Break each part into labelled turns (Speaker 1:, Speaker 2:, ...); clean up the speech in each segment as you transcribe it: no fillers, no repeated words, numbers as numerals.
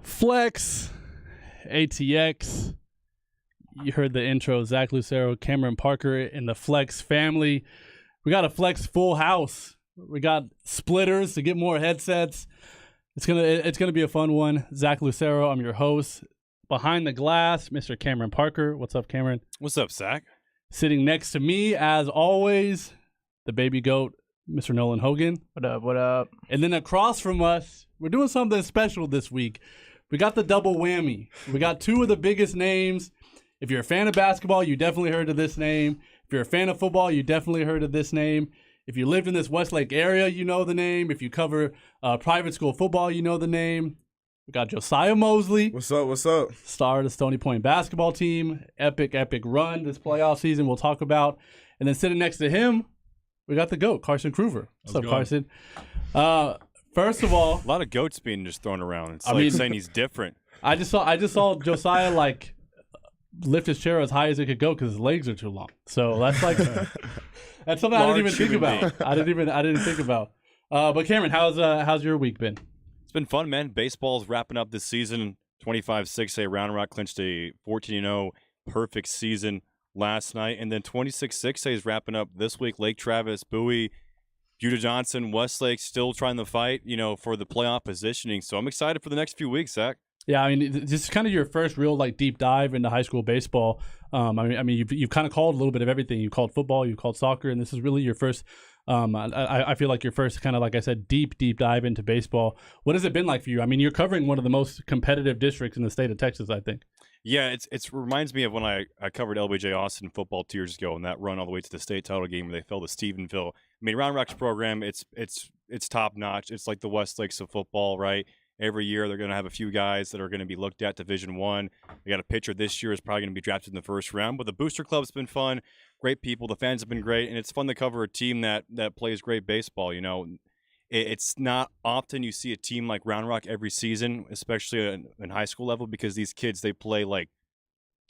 Speaker 1: FLX, ATX. You heard the intro. Zach Lucero, Cameron Parker, and the FLX family. We got a FLX full house. We got splitters to get more headsets. It's gonna be a fun one. Zach Lucero, I'm your host. Behind the glass, Mr. Cameron Parker. What's up, Cameron?
Speaker 2: What's up, Zach?
Speaker 1: Sitting next to me, as always, the baby goat, Mr. Nolan Hogan.
Speaker 3: What up, what up?
Speaker 1: And then across from us, we're doing something special this week. We got the double whammy. We got two of the biggest names. If you're a fan of basketball, you definitely heard of this name. If you're a fan of football, you definitely heard of this name. If you lived in this Westlake area, you know the name. If you cover private school football, you know the name. We got Josiah Moseley.
Speaker 4: What's up? What's up?
Speaker 1: Star of the Stony Point basketball team. Epic run this playoff season we'll talk about. And then sitting next to him, we got the GOAT, Carson Cruver. What's up, Carson? First of all,
Speaker 2: a lot of goats being just thrown around. It's saying he's different.
Speaker 1: I just saw Josiah lift his chair as high as it could go because his legs are too long. So that's that's something I didn't even think about. I didn't think about. But Cameron, how's your week been?
Speaker 2: It's been fun, man. Baseball's wrapping up this season. 25-6A Round Rock clinched a 14-0 perfect season last night, and then 26-6A is wrapping up this week. Lake Travis, Bowie, Buda Johnson, Westlake still trying to fight, for the playoff positioning. So I'm excited for the next few weeks, Zach. Yeah,
Speaker 1: I mean, this is kind of your first real deep dive into high school baseball. I mean, you've kind of called a little bit of everything. You called football, you called soccer, and this is really your first. I feel like your first kind of, like I said, deep dive into baseball. What has it been like for you? I mean, you're covering one of the most competitive districts in the state of Texas, I think.
Speaker 2: Yeah, it reminds me of when I covered LBJ Austin football 2 years ago, and that run all the way to the state title game where they fell to Stephenville. I mean, Round Rock's program, it's top notch. It's like the Westlakes of football, right? Every year they're going to have a few guys that are going to be looked at Division I. They got a pitcher this year is probably going to be drafted in the first round. But the booster club's been fun. Great people. The fans have been great. And it's fun to cover a team that plays great baseball. It's not often you see a team like Round Rock every season, especially in high school level, because these kids, they play like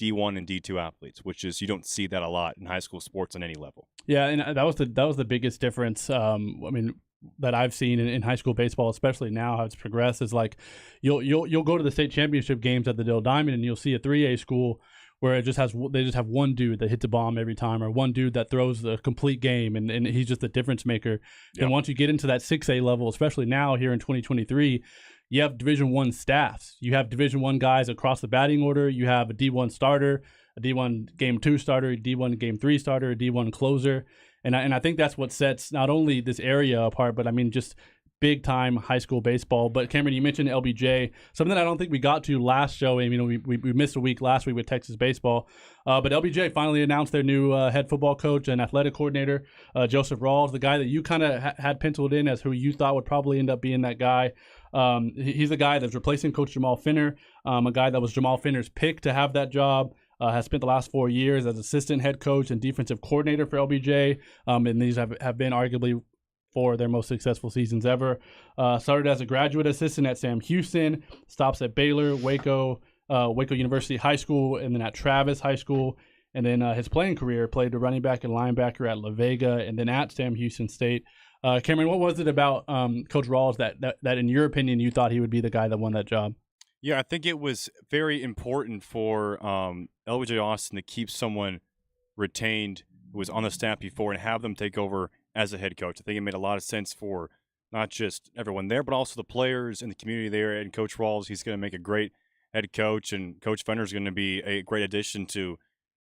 Speaker 2: D1 and D2 athletes, which is, you don't see that a lot in high school sports on any level.
Speaker 1: Yeah, and that was the biggest difference. That I've seen in high school baseball, especially now how it's progressed, is like you'll go to the state championship games at the Dill Diamond and you'll see a 3A school where they just have one dude that hits a bomb every time, or one dude that throws the complete game, and he's just a difference maker. Yep. And once you get into that 6A level, especially now here in 2023, you have Division I staffs. You have Division I guys across the batting order. You have a D1 starter, a D1 Game 2 starter, a D1 Game 3 starter, a D1 closer. And I think that's what sets not only this area apart, but I mean just big-time high school baseball. But Cameron, you mentioned LBJ, something that I don't think we got to last show. I mean, we missed a week last week with Texas baseball. But LBJ finally announced their new head football coach and athletic coordinator, Joseph Rawls, the guy that you kind of had penciled in as who you thought would probably end up being that guy. He's the guy that's replacing Coach Jamal Finner, a guy that was Jamal Finner's pick to have that job. Has spent the last 4 years as assistant head coach and defensive coordinator for LBJ, and these have been arguably 4 of their most successful seasons ever. Started as a graduate assistant at Sam Houston, stops at Baylor, Waco University High School, and then at Travis High School. And then his playing career, played the running back and linebacker at La Vega, and then at Sam Houston State. Cameron, what was it about Coach Rawls that, in your opinion, you thought he would be the guy that won that job?
Speaker 2: Yeah, I think it was very important for LBJ Austin to keep someone retained who was on the staff before and have them take over as a head coach. I think it made a lot of sense for not just everyone there, but also the players and the community there. And Coach Rawls, he's going to make a great head coach, and Coach Fenner is going to be a great addition to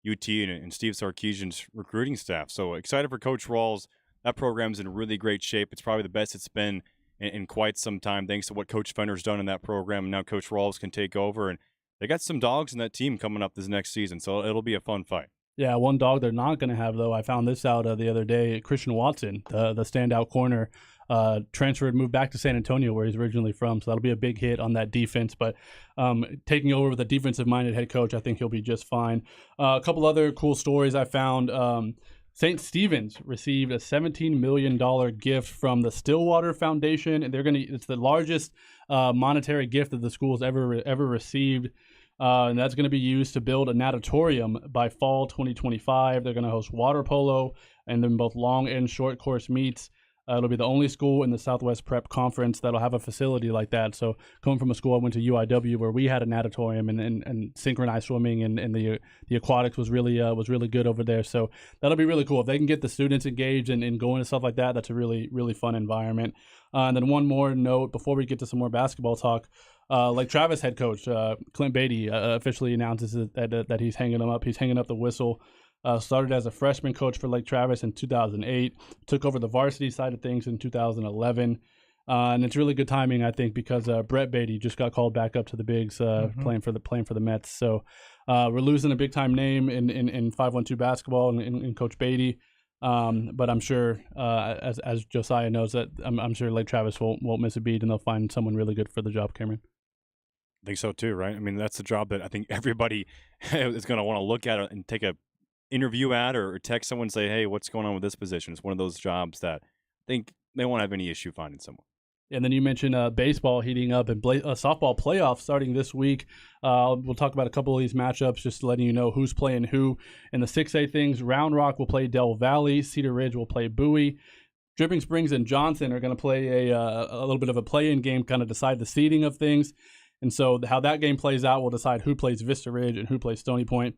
Speaker 2: UT and Steve Sarkisian's recruiting staff. So excited for Coach Rawls. That program's in really great shape. It's probably the best it's been in quite some time, thanks to what Coach Fenner's done in that program. And now Coach Rawls can take over, and they got some dogs in that team coming up this next season, so it'll be a fun fight. Yeah,
Speaker 1: one dog they're not going to have, though, I found this out the other day. Christian Watson, the standout corner, transferred, moved back to San Antonio, where he's originally from, so that'll be a big hit on that defense. But taking over with a defensive-minded head coach, I think he'll be just fine. A couple other cool stories I found. St. Stephen's received a $17 million gift from the Stillwater Foundation, and it's the largest monetary gift that the school's ever received. And that's going to be used to build a natatorium by fall 2025. They're going to host water polo and then both long and short course meets. It'll be the only school in the Southwest Prep Conference that'll have a facility like that. So coming from a school, I went to UIW where we had a natatorium and synchronized swimming, and the aquatics was really good over there. So that'll be really cool if they can get the students engaged and going to stuff like that. That's a really fun environment. And then one more note before we get to some more basketball talk. Lake Travis head coach Clint Beatty officially announces that he's hanging him up. He's hanging up the whistle. Started as a freshman coach for Lake Travis in 2008. Took over the varsity side of things in 2011. And it's really good timing, I think, because Brett Beatty just got called back up to the bigs, playing for the Mets. So we're losing a big time name in 512 basketball and Coach Beatty. But I'm sure, as Josiah knows, that I'm sure Lake Travis won't miss a beat, and they'll find someone really good for the job, Cameron.
Speaker 2: I think so too, right? I mean, that's the job that I think everybody is going to want to look at and take a interview at or text someone and say, hey, what's going on with this position? It's one of those jobs that I think they won't have any issue finding someone.
Speaker 1: And then you mentioned baseball heating up and softball playoffs starting this week. We'll talk about a couple of these matchups, just letting you know who's playing who. In the 6A things, Round Rock will play Del Valley. Cedar Ridge will play Bowie. Dripping Springs and Johnson are going to play a little bit of a play-in game, kind of decide the seeding of things. And so how that game plays out will decide who plays Vista Ridge and who plays Stony Point.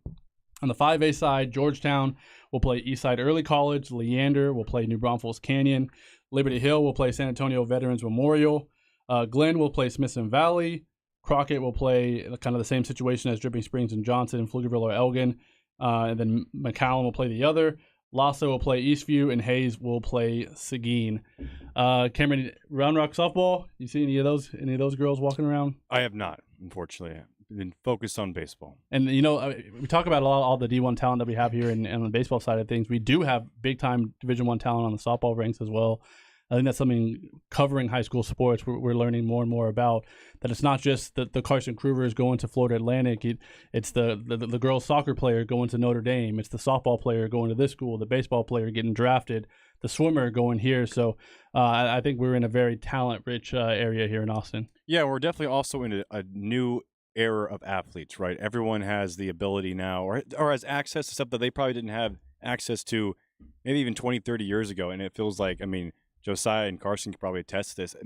Speaker 1: On the 5A side, Georgetown will play Eastside Early College. Leander will play New Braunfels Canyon. Liberty Hill will play San Antonio Veterans Memorial. Glenn will play Smithson Valley. Crockett will play kind of the same situation as Dripping Springs and Johnson, Pflugerville or Elgin. And then McAllen will play the other. Lassa will play Eastview, and Hayes will play Seguin. Cameron, Round Rock softball, you see any of those girls walking around?
Speaker 2: I have not, unfortunately. I've been focused on baseball.
Speaker 1: And, we talk about all the D1 talent that we have here and on the baseball side of things. We do have big-time Division I talent on the softball ranks as well. I think that's something covering high school sports we're learning more and more about, that it's not just the Carson Cruver is going to Florida Atlantic. It's the girls soccer player going to Notre Dame. It's the softball player going to this school, the baseball player getting drafted, the swimmer going here. So I think we're in a very talent-rich area here in Austin.
Speaker 2: Yeah, we're definitely also in a new era of athletes, right? Everyone has the ability now or has access to stuff that they probably didn't have access to maybe even 20, 30 years ago. And it feels like, Josiah and Carson can probably attest to this.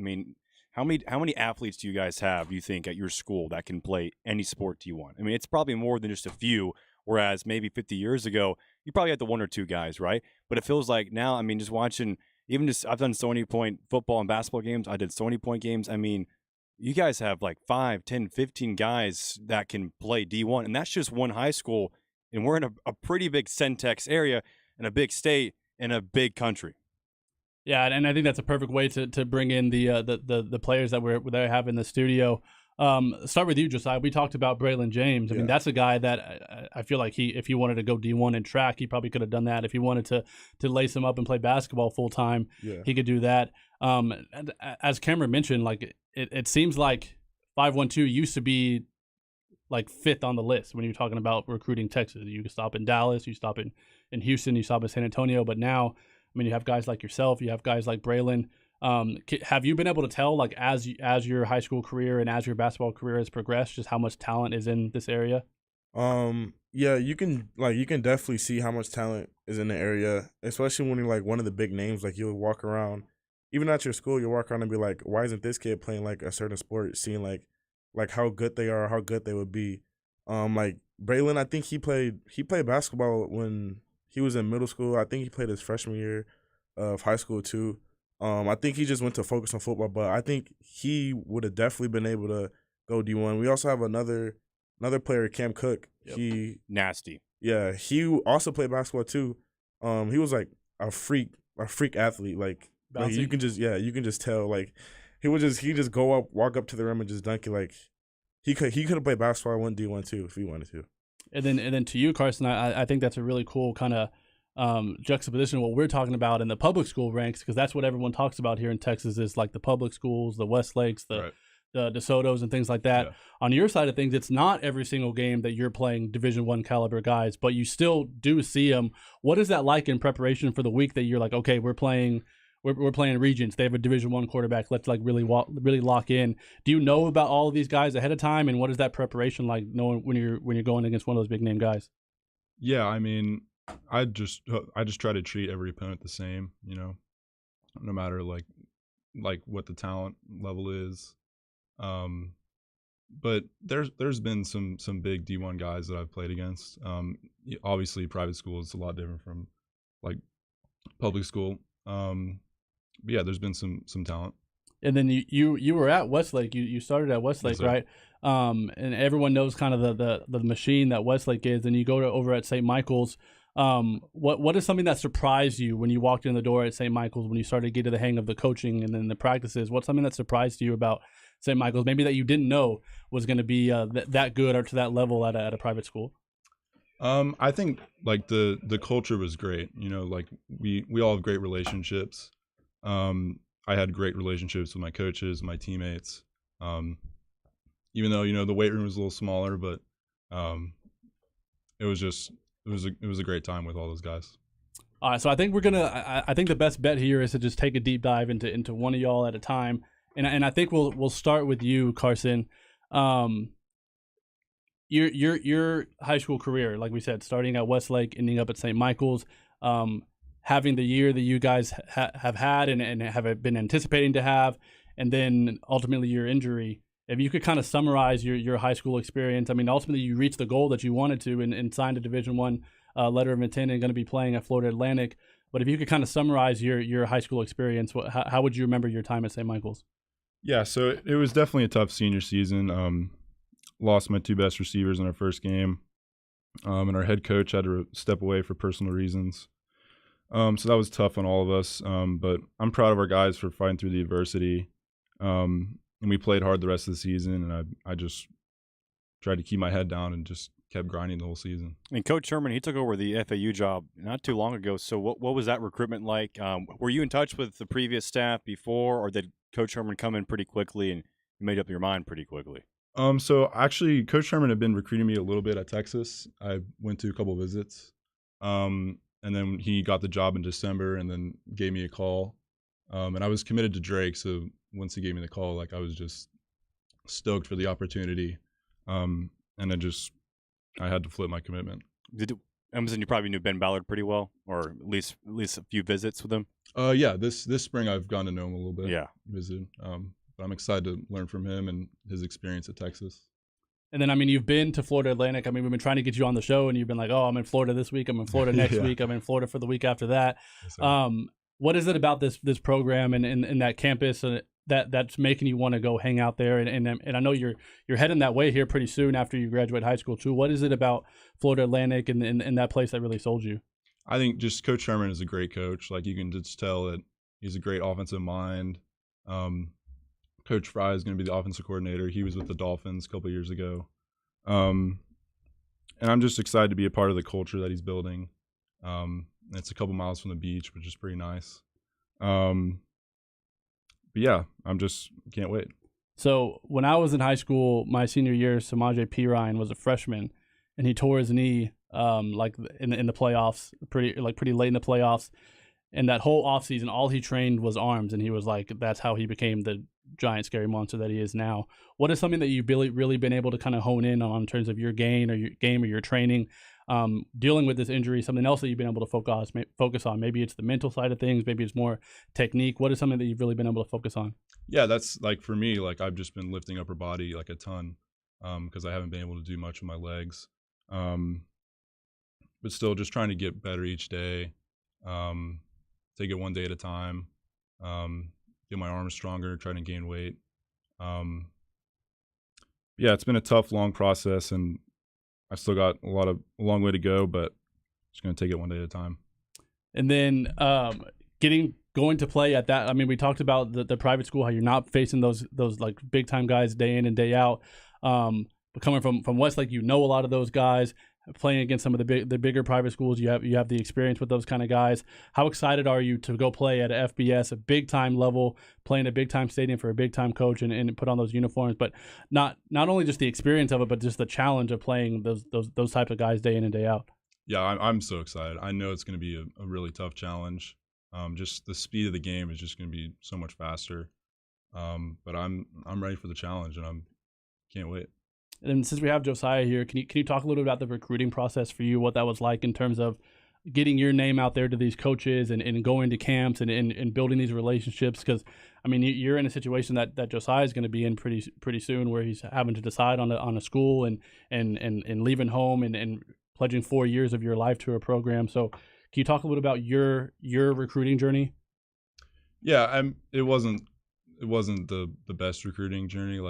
Speaker 2: How many athletes do you guys have, you think, at your school that can play any sport D1? It's probably more than just a few, whereas maybe 50 years ago, you probably had the one or two guys, right? But it feels like now, just watching, I've done Stony Point football and basketball games. I did Stony Point games. You guys have like 5, 10, 15 guys that can play D1, and that's just one high school, and we're in a pretty big Centex area and a big state and a big country.
Speaker 1: Yeah, and I think that's a perfect way to bring in the players that I have in the studio. Start with you, Josiah. We talked about Braylon James. That's a guy that I feel like if he wanted to go D1 in track, he probably could have done that. If he wanted to lace him up and play basketball full time, he could do that. And as Cameron mentioned, like it seems like 512 used to be like fifth on the list when you're talking about recruiting Texas. You could stop in Dallas, you stop in Houston, you stop in San Antonio, but now. You have guys like yourself. You have guys like Braylon. Have you been able to tell, like, as your high school career and as your basketball career has progressed, just how much talent is in this area?
Speaker 3: Yeah, you can definitely see how much talent is in the area, especially when you're like one of the big names. Like you'll walk around, even at your school, you'll walk around and be like, why isn't this kid playing like a certain sport? Seeing like how good they are, how good they would be. Like Braylon, I think he played basketball when he was in middle school. I think he played his freshman year of high school too. I think he just went to focus on football, but I think he would have definitely been able to go D1. We also have another player, Cam Cook.
Speaker 2: Yep.
Speaker 3: He
Speaker 2: nasty. Yeah,
Speaker 3: he also played basketball too. He was like a freak athlete. Like you can just tell. Like he just go up, walk up to the rim and just dunk it. Like he could have played basketball and went D1 too if he wanted to.
Speaker 1: And then to you, Carson, I think that's a really cool kind of juxtaposition of what we're talking about in the public school ranks, because that's what everyone talks about here in Texas is like the public schools, the Westlakes, the DeSotos and things like that. Yeah. On your side of things, it's not every single game that you're playing Division I caliber guys, but you still do see them. What is that like in preparation for the week that you're like, okay, we're playing Regents. They have a Division I quarterback. Let's like really lock in. Do you know about all of these guys ahead of time, and what is that preparation like, knowing when you're going against one of those big name guys?
Speaker 4: Yeah, I just try to treat every opponent the same. no matter like what the talent level is. But there's been some big D1 guys that I've played against. Obviously, private school is a lot different from like public school. But yeah, there's been some talent.
Speaker 1: And then you were at Westlake. You started at Westlake,
Speaker 4: Yes, sir.
Speaker 1: right? And everyone knows kind of the machine that Westlake is. And you go to over at St. Michael's. What is something that surprised you when you walked in the door at St. Michael's when you started to get to the hang of the coaching and then the practices? What's something that surprised you about St. Michael's, maybe that you didn't know was going to be that good or to that level at a private school?
Speaker 4: I think like the culture was great. You know, like we all have great relationships. I had great relationships with my coaches, my teammates. Even though, you know, the weight room was a little smaller, but it was a great time with all those guys.
Speaker 1: All right, so I think I think the best bet here is to just take a deep dive into one of y'all at a time, and I think we'll start with you, Carson. Your high school career, like we said, starting at Westlake, ending up at St. Michael's, having the year that you guys have had and have been anticipating to have, and then ultimately your injury. If you could kind of summarize your high school experience, I mean, ultimately you reached the goal that you wanted to and signed a Division I letter of intent and going to be playing at Florida Atlantic. But if you could kind of summarize your high school experience, how would you remember your time at St. Michael's?
Speaker 4: Yeah, so it was definitely a tough senior season. Lost my two best receivers in our first game, and our head coach had to step away for personal reasons. So that was tough on all of us, but I'm proud of our guys for fighting through the adversity. And we played hard the rest of the season, and I just tried to keep my head down and just kept grinding the whole season.
Speaker 2: And Coach Sherman, he took over the FAU job not too long ago. So what was that recruitment like? Were you in touch with the previous staff before, or did Coach Sherman come in pretty quickly and you made up your mind pretty quickly?
Speaker 4: So actually, Coach Sherman had been recruiting me a little bit at Texas. I went to a couple visits, and then he got the job in December and then gave me a call. And I was committed to Drake, so once he gave me the call, like I was just stoked for the opportunity, and I had to flip my commitment.
Speaker 2: I'm assuming you probably knew Ben Ballard pretty well, or at least a few visits with him.
Speaker 4: Yeah, this spring I've gotten to know him a little bit.
Speaker 2: Yeah,
Speaker 4: visited. But I'm excited to learn from him and his experience at Texas.
Speaker 1: And then, I mean, you've been to Florida Atlantic. I mean, we've been trying to get you on the show, and you've been like, oh, I'm in Florida this week. I'm in Florida next week. I'm in Florida for the week after that.
Speaker 4: Yes,
Speaker 1: what is it about this program and that campus that's making you want to go hang out there? And I know you're heading that way here pretty soon after you graduate high school too. What is it about Florida Atlantic and that place that really sold you?
Speaker 4: I think just Coach Sherman is a great coach. Like you can just tell that he's a great offensive mind. Coach Fry is going to be the offensive coordinator. He was with the Dolphins a couple of years ago. And I'm just excited to be a part of the culture that he's building. It's a couple miles from the beach, which is pretty nice. But yeah, can't wait.
Speaker 1: So when I was in high school, my senior year, Samaje Perine was a freshman, and he tore his knee like in the playoffs, pretty late in the playoffs. And that whole offseason, all he trained was arms, and he was like, that's how he became the giant scary monster that he is now. What is something that you've really been able to kind of hone in on in terms of your game or your training, dealing with this injury? Something else that you've been able to focus on? Maybe it's the mental side of things. Maybe it's more technique. What is something that you've really been able to focus on?
Speaker 4: Yeah, that's like for me, like I've just been lifting upper body like a ton because I haven't been able to do much with my legs. But still just trying to get better each day. Take it one day at a time, get my arms stronger, trying to gain weight. Yeah, it's been a tough, long process, and I've still got a long way to go, but just going to take it one day at a time.
Speaker 1: And then going to play at that, I mean, we talked about the private school, how you're not facing those like big time guys day in and day out. But coming from Westlake, you know a lot of those guys. Playing against some of the bigger private schools, you have the experience with those kind of guys. How excited are you to go play at a FBS, a big time level, playing a big time stadium for a big time coach and put on those uniforms? But not only just the experience of it, but just the challenge of playing those types of guys day in and day out.
Speaker 4: Yeah, I'm so excited. I know it's going to be a really tough challenge. Just the speed of the game is just going to be so much faster. But I'm ready for the challenge, and can't wait.
Speaker 1: And since we have Josiah here, can you talk a little bit about the recruiting process for you, what that was like in terms of getting your name out there to these coaches and going to camps and building these relationships? Because I mean, you're in a situation that Josiah is going to be in pretty soon, where he's having to decide on a school and leaving home and pledging 4 years of your life to a program. So, can you talk a little bit about your recruiting journey?
Speaker 4: Yeah, it wasn't the best recruiting journey.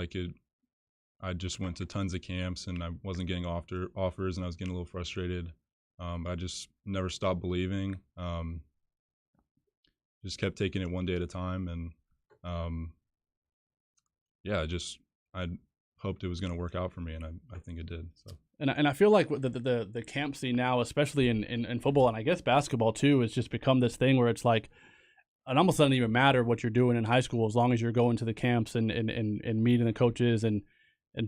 Speaker 4: I just went to tons of camps and I wasn't getting offers, and I was getting a little frustrated. I just never stopped believing. Just kept taking it one day at a time, and I hoped it was going to work out for me, and I think it did. So. And
Speaker 1: I feel like the camp scene now, especially in football and I guess basketball too, has just become this thing where it's like it almost doesn't even matter what you're doing in high school as long as you're going to the camps and meeting the coaches and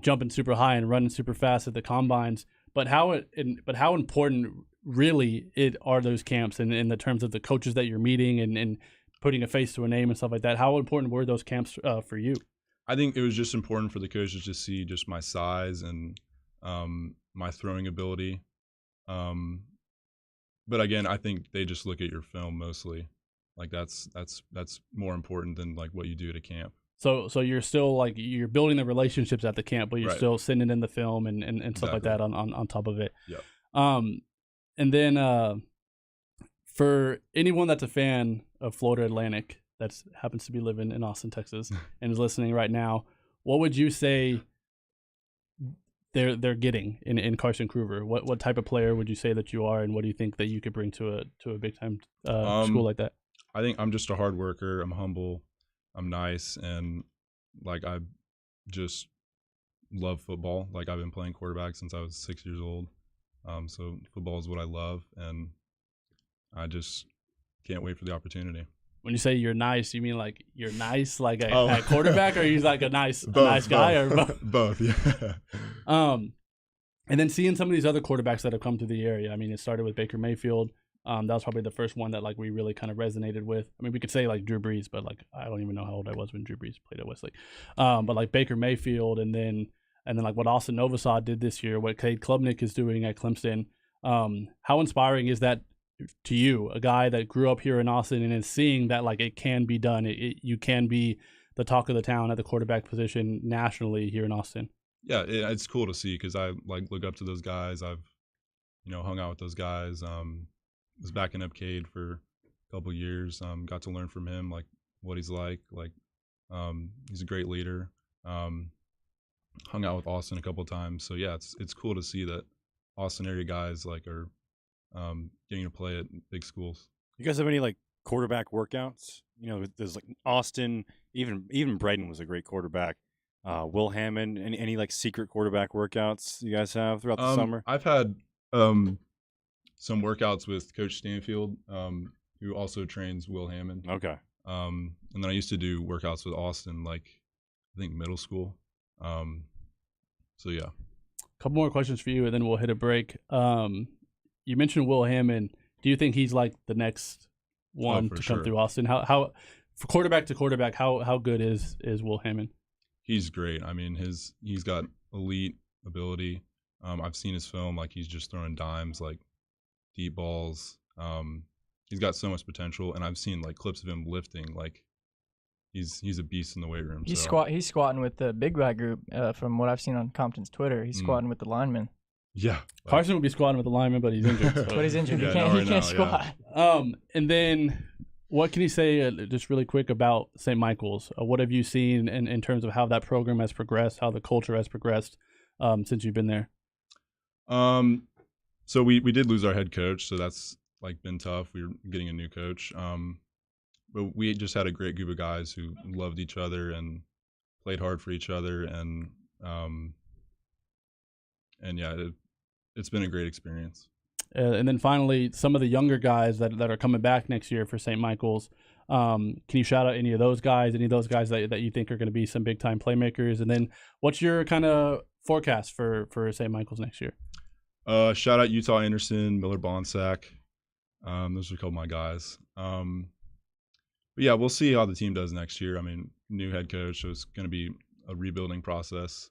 Speaker 1: jumping super high and running super fast at the combines. But how important really are those camps in the terms of the coaches that you're meeting and putting a face to a name and stuff like that? How important were those camps for you?
Speaker 4: I think it was just important for the coaches to see just my size and my throwing ability. But again, I think they just look at your film mostly. Like that's more important than like what you do at a camp. So
Speaker 1: you're still like you're building the relationships at the camp, but you're
Speaker 4: right.
Speaker 1: still sending in the film and stuff
Speaker 4: exactly.
Speaker 1: like that on top of it.
Speaker 4: Yeah.
Speaker 1: And then for anyone that's a fan of Florida Atlantic that happens to be living in Austin, Texas, and is listening right now, what would you say they're getting in Carson Cruver? What type of player would you say that you are, and what do you think that you could bring to a big time school like that?
Speaker 4: I think I'm just a hard worker. I'm humble. I'm nice, and like I just love football. Like I've been playing quarterback since I was 6 years old. So football is what I love, and I just can't wait for the opportunity.
Speaker 1: When you say you're nice, you mean like you're nice like a quarterback, or you're like a nice guy, or both?
Speaker 4: Both, yeah.
Speaker 1: And then seeing some of these other quarterbacks that have come to the area. I mean, it started with Baker Mayfield. That was probably the first one that like we really kind of resonated with. I mean, we could say like Drew Brees, but like I don't even know how old I was when Drew Brees played at Wesley. But like Baker Mayfield, and then like what Austin Novosad did this year, what Cade Klubnik is doing at Clemson. How inspiring is that to you, a guy that grew up here in Austin and is seeing that like it can be done? You can be the talk of the town at the quarterback position nationally here in Austin.
Speaker 4: Yeah, it's cool to see because I like look up to those guys. I've hung out with those guys. Was backing up Cade for a couple of years. Got to learn from him like what he's like. Like he's a great leader. Hung out with Austin a couple of times. So yeah, it's cool to see that Austin area guys like are getting to play at big schools.
Speaker 2: You guys have any like quarterback workouts? There's like Austin, even Braden was a great quarterback. Will Hammond, any like secret quarterback workouts you guys have throughout the summer?
Speaker 4: I've had some workouts with Coach Stanfield, who also trains Will Hammond.
Speaker 2: Okay.
Speaker 4: And then I used to do workouts with Austin, like I think middle school. So yeah.
Speaker 1: A couple more questions for you, and then we'll hit a break. You mentioned Will Hammond. Do you think he's like the next one to come through Austin? How for quarterback to quarterback, how good is Will Hammond?
Speaker 4: He's great. I mean, he's got elite ability. I've seen his film. Like he's just throwing dimes, like deep balls. He's got so much potential, and I've seen like clips of him lifting. Like he's a beast in the weight room.
Speaker 5: He's squatting with the big guy group. From what I've seen on Compton's Twitter, he's squatting with the linemen.
Speaker 4: Yeah,
Speaker 1: Carson would be squatting with the lineman, but he's injured. So.
Speaker 5: But he's injured.
Speaker 4: Yeah,
Speaker 5: he can't squat.
Speaker 1: Yeah. And then what can you say just really quick about St. Michael's? What have you seen in terms of how that program has progressed, how the culture has progressed since you've been there?
Speaker 4: So we did lose our head coach, so that's like been tough. We were getting a new coach. But we just had a great group of guys who loved each other and played hard for each other, and yeah, it's been a great experience.
Speaker 1: And then finally, some of the younger guys that are coming back next year for St. Michael's. Can you shout out any of those guys that you think are going to be some big time playmakers? And then what's your kind of forecast for St. Michael's next year?
Speaker 4: Shout out Utah Anderson, Miller Bonsack. Those are a couple of my guys. But yeah, we'll see how the team does next year. I mean, new head coach, so it's going to be a rebuilding process.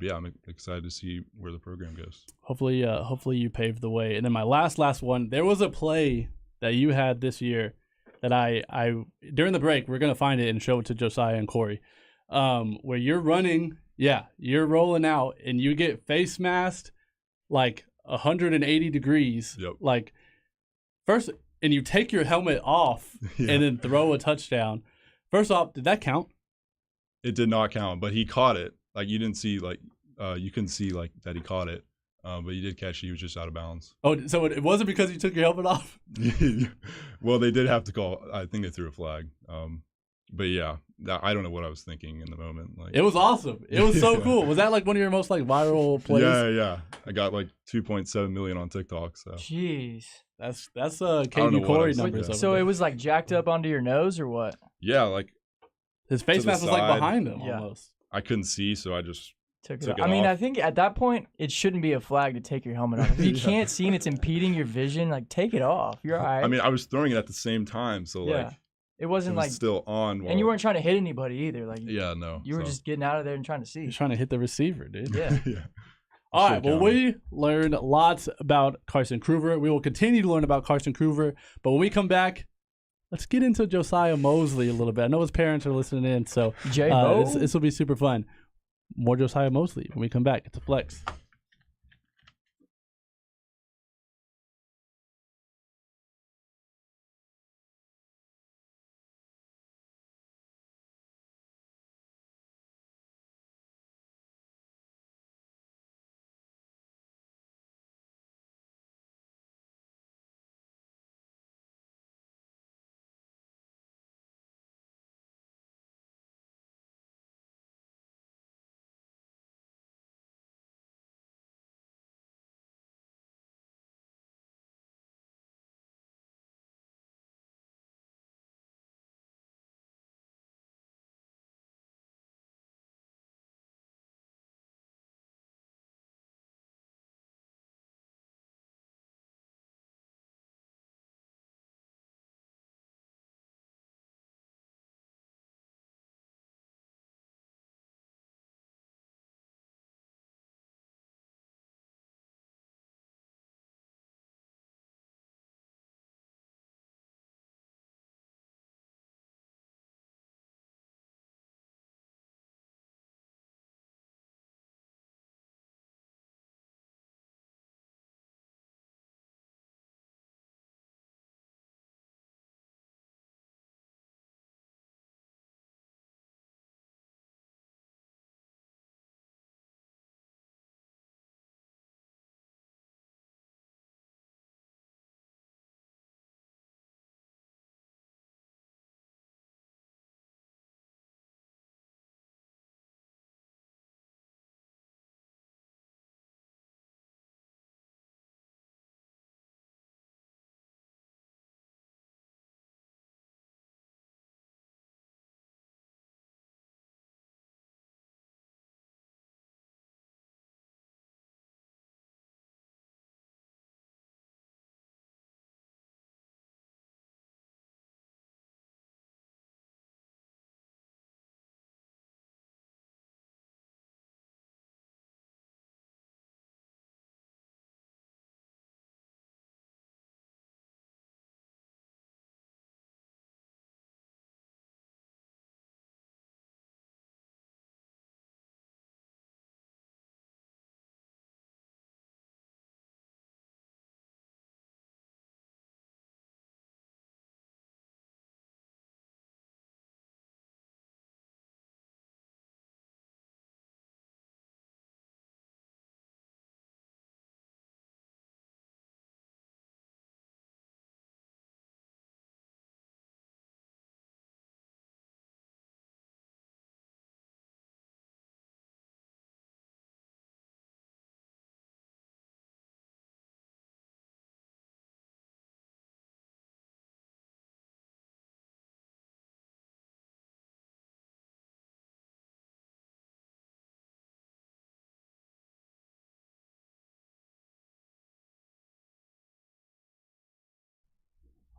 Speaker 4: yeah, I'm excited to see where the program goes.
Speaker 1: Hopefully you paved the way. And then my last one, there was a play that you had this year that I during the break, we're gonna find it and show it to Josiah and Corey, where you're running, you're rolling out and you get face masked like 180 degrees,
Speaker 4: Yep.
Speaker 1: like first, and you take your helmet off
Speaker 4: Yeah.
Speaker 1: and then throw a touchdown. First off, did that count?
Speaker 4: It did not count, but he caught it. Like you didn't see, like you couldn't see like that he caught it, but he did catch it. He was just out of bounds.
Speaker 1: Oh, so it wasn't because you took your helmet off?
Speaker 4: Well, they did have to call. I think they threw a flag. But yeah, I don't know what I was thinking in the moment. Like
Speaker 1: It was awesome. It was so
Speaker 4: Yeah.
Speaker 1: cool. Was that like one of your most like viral plays?
Speaker 4: yeah. I got like 2.7 million on TikTok. So
Speaker 5: Jeez.
Speaker 1: That's
Speaker 4: don't know
Speaker 1: KD
Speaker 4: what
Speaker 1: Corey
Speaker 4: else,
Speaker 1: numbers.
Speaker 4: yeah.
Speaker 1: Over
Speaker 5: So
Speaker 1: there.
Speaker 5: it was like jacked up onto your nose or what?
Speaker 4: yeah, like
Speaker 1: His face
Speaker 4: to the
Speaker 1: mask was like
Speaker 4: side.
Speaker 1: behind him
Speaker 5: Yeah.
Speaker 1: almost.
Speaker 4: I couldn't see, so I just
Speaker 5: Took
Speaker 4: Took
Speaker 5: it
Speaker 4: it
Speaker 5: off. I mean,
Speaker 4: off.
Speaker 5: I think at that point it shouldn't be a flag to take your helmet off. If you
Speaker 4: Yeah.
Speaker 5: can't see and it's impeding your vision, like take it off. You're all right.
Speaker 4: I mean, I was throwing it at the same time, so
Speaker 5: yeah.
Speaker 4: like
Speaker 5: It
Speaker 4: it
Speaker 5: wasn't
Speaker 4: was
Speaker 5: like,
Speaker 4: still on.
Speaker 5: and you weren't trying to hit anybody either. Like,
Speaker 4: Yeah, no.
Speaker 5: you were
Speaker 4: so.
Speaker 5: just getting out of there and trying to see.
Speaker 1: He's trying to hit the receiver, dude.
Speaker 5: Yeah.
Speaker 4: yeah.
Speaker 1: All right.
Speaker 4: Should've
Speaker 1: Well,
Speaker 4: counted.
Speaker 1: we learned lots about Carson Cruver. We will continue to learn about Carson Cruver. But when we come back, let's get into Josiah Moseley a little bit. I know his parents are listening in, so
Speaker 5: J-Mo?
Speaker 1: this will be super fun. More Josiah Moseley when we come back. It's a flex.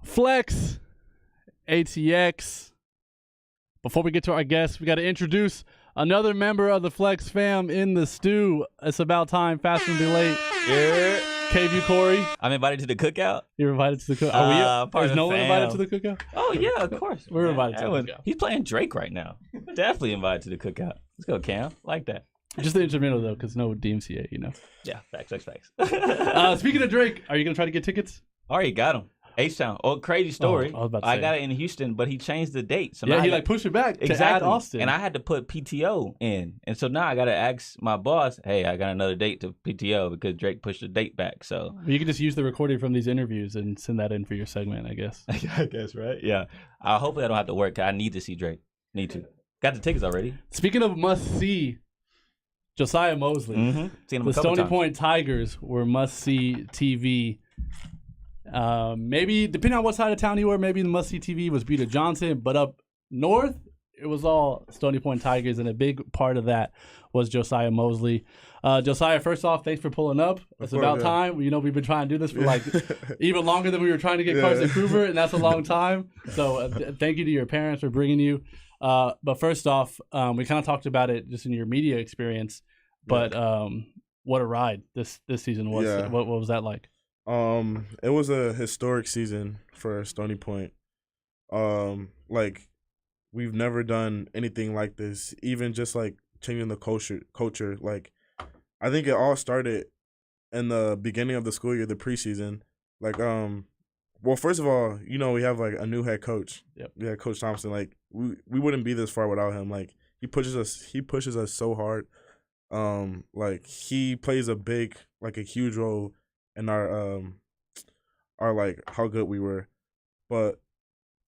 Speaker 1: Flex, ATX. Before we get to our guests, we got to introduce Another member of the Flex fam in the stew. It's about time. Fast and be late.
Speaker 6: Yeah.
Speaker 1: KVU Corey,
Speaker 6: I'm invited to the cookout.
Speaker 1: you're invited to the cookout.
Speaker 6: Part
Speaker 1: Is
Speaker 6: of the
Speaker 1: Nolan
Speaker 6: fam.
Speaker 1: invited to the cookout?
Speaker 6: Oh yeah, of course.
Speaker 1: We're invited to the
Speaker 6: Everyone-
Speaker 1: cookout.
Speaker 6: He's playing Drake right now. Definitely invited to the cookout. Let's go, Cam. Like that.
Speaker 1: Just the instrumental though, because no DMCA, you know.
Speaker 6: Yeah, facts.
Speaker 1: Speaking of Drake, are you gonna try to get tickets?
Speaker 6: Already got him. H-Town. Oh, crazy story.
Speaker 1: I was about to
Speaker 6: I
Speaker 1: say.
Speaker 6: got it in Houston, but he changed the date. So
Speaker 1: Yeah,
Speaker 6: now
Speaker 1: he
Speaker 6: I got-
Speaker 1: like pushed it back to add
Speaker 6: exactly.
Speaker 1: Austin.
Speaker 6: And I had to put PTO in. And so now I got to ask my boss, hey, I got another date to PTO because Drake pushed the date back. So
Speaker 1: You can just use the recording from these interviews and send that in for your segment, I guess.
Speaker 6: I guess, right? Yeah. Hopefully I don't have to work. I need to see Drake. Need to. Got the tickets already.
Speaker 1: Speaking of must see, Josiah Moseley.
Speaker 6: Mm-hmm. Seen him
Speaker 1: The
Speaker 6: a couple
Speaker 1: Stony
Speaker 6: times.
Speaker 1: Point Tigers were must see TV. Maybe depending on what side of town you were, maybe the must see TV was Buda Johnson, but up north it was all Stony Point Tigers, and a big part of that was Josiah Moseley. Josiah, first off, thanks for pulling up. It's
Speaker 3: course,
Speaker 1: about
Speaker 3: yeah.
Speaker 1: time. You know, we've been trying to do this for like even longer than we were trying to get Carson Cruver, and that's a long time. So thank you to your parents for bringing you. But first off, we kind of talked about it just in your media experience, but what a ride this season was.
Speaker 3: Yeah.
Speaker 1: What was that like?
Speaker 3: It was a historic season for Stony Point. Like we've never done anything like this. Even just like changing the culture. Like I think it all started in the beginning of the school year, the preseason. Like well, first of all, you know we have like a new head coach.
Speaker 1: Yep.
Speaker 3: We had Coach Thompson. Like we wouldn't be this far without him. Like he pushes us so hard. Like he plays a huge role in our like how good we were. But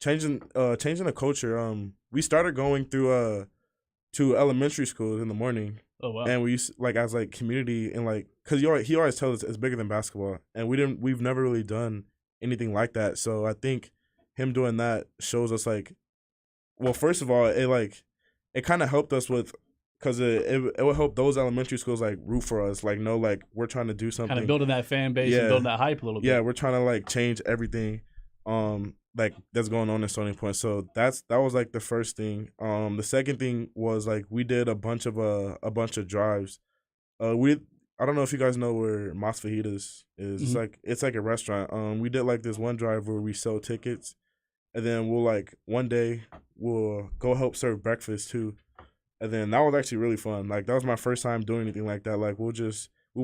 Speaker 3: changing the culture, we started going through to elementary schools in the morning.
Speaker 1: Oh wow!
Speaker 3: And we used like as like community and like because he always tells us it's bigger than basketball, and we've never really done anything like that. So I think him doing that shows us like, well, first of all, it kind of helped us with. Because it would help those elementary schools like root for us, like know like we're trying to do something.
Speaker 1: Kind of building that fan base and building that hype a little bit.
Speaker 3: Yeah, we're trying to like change everything, like that's going on in Stony Point. So that was like the first thing. The second thing was like we did a bunch of drives. I don't know if you guys know where Mas Fajitas is.
Speaker 1: Mm-hmm.
Speaker 3: It's like a restaurant. We did like this one drive where we sell tickets, and then we'll like one day we'll go help serve breakfast too. And then that was actually really fun. Like that was my first time doing anything like that. Like we would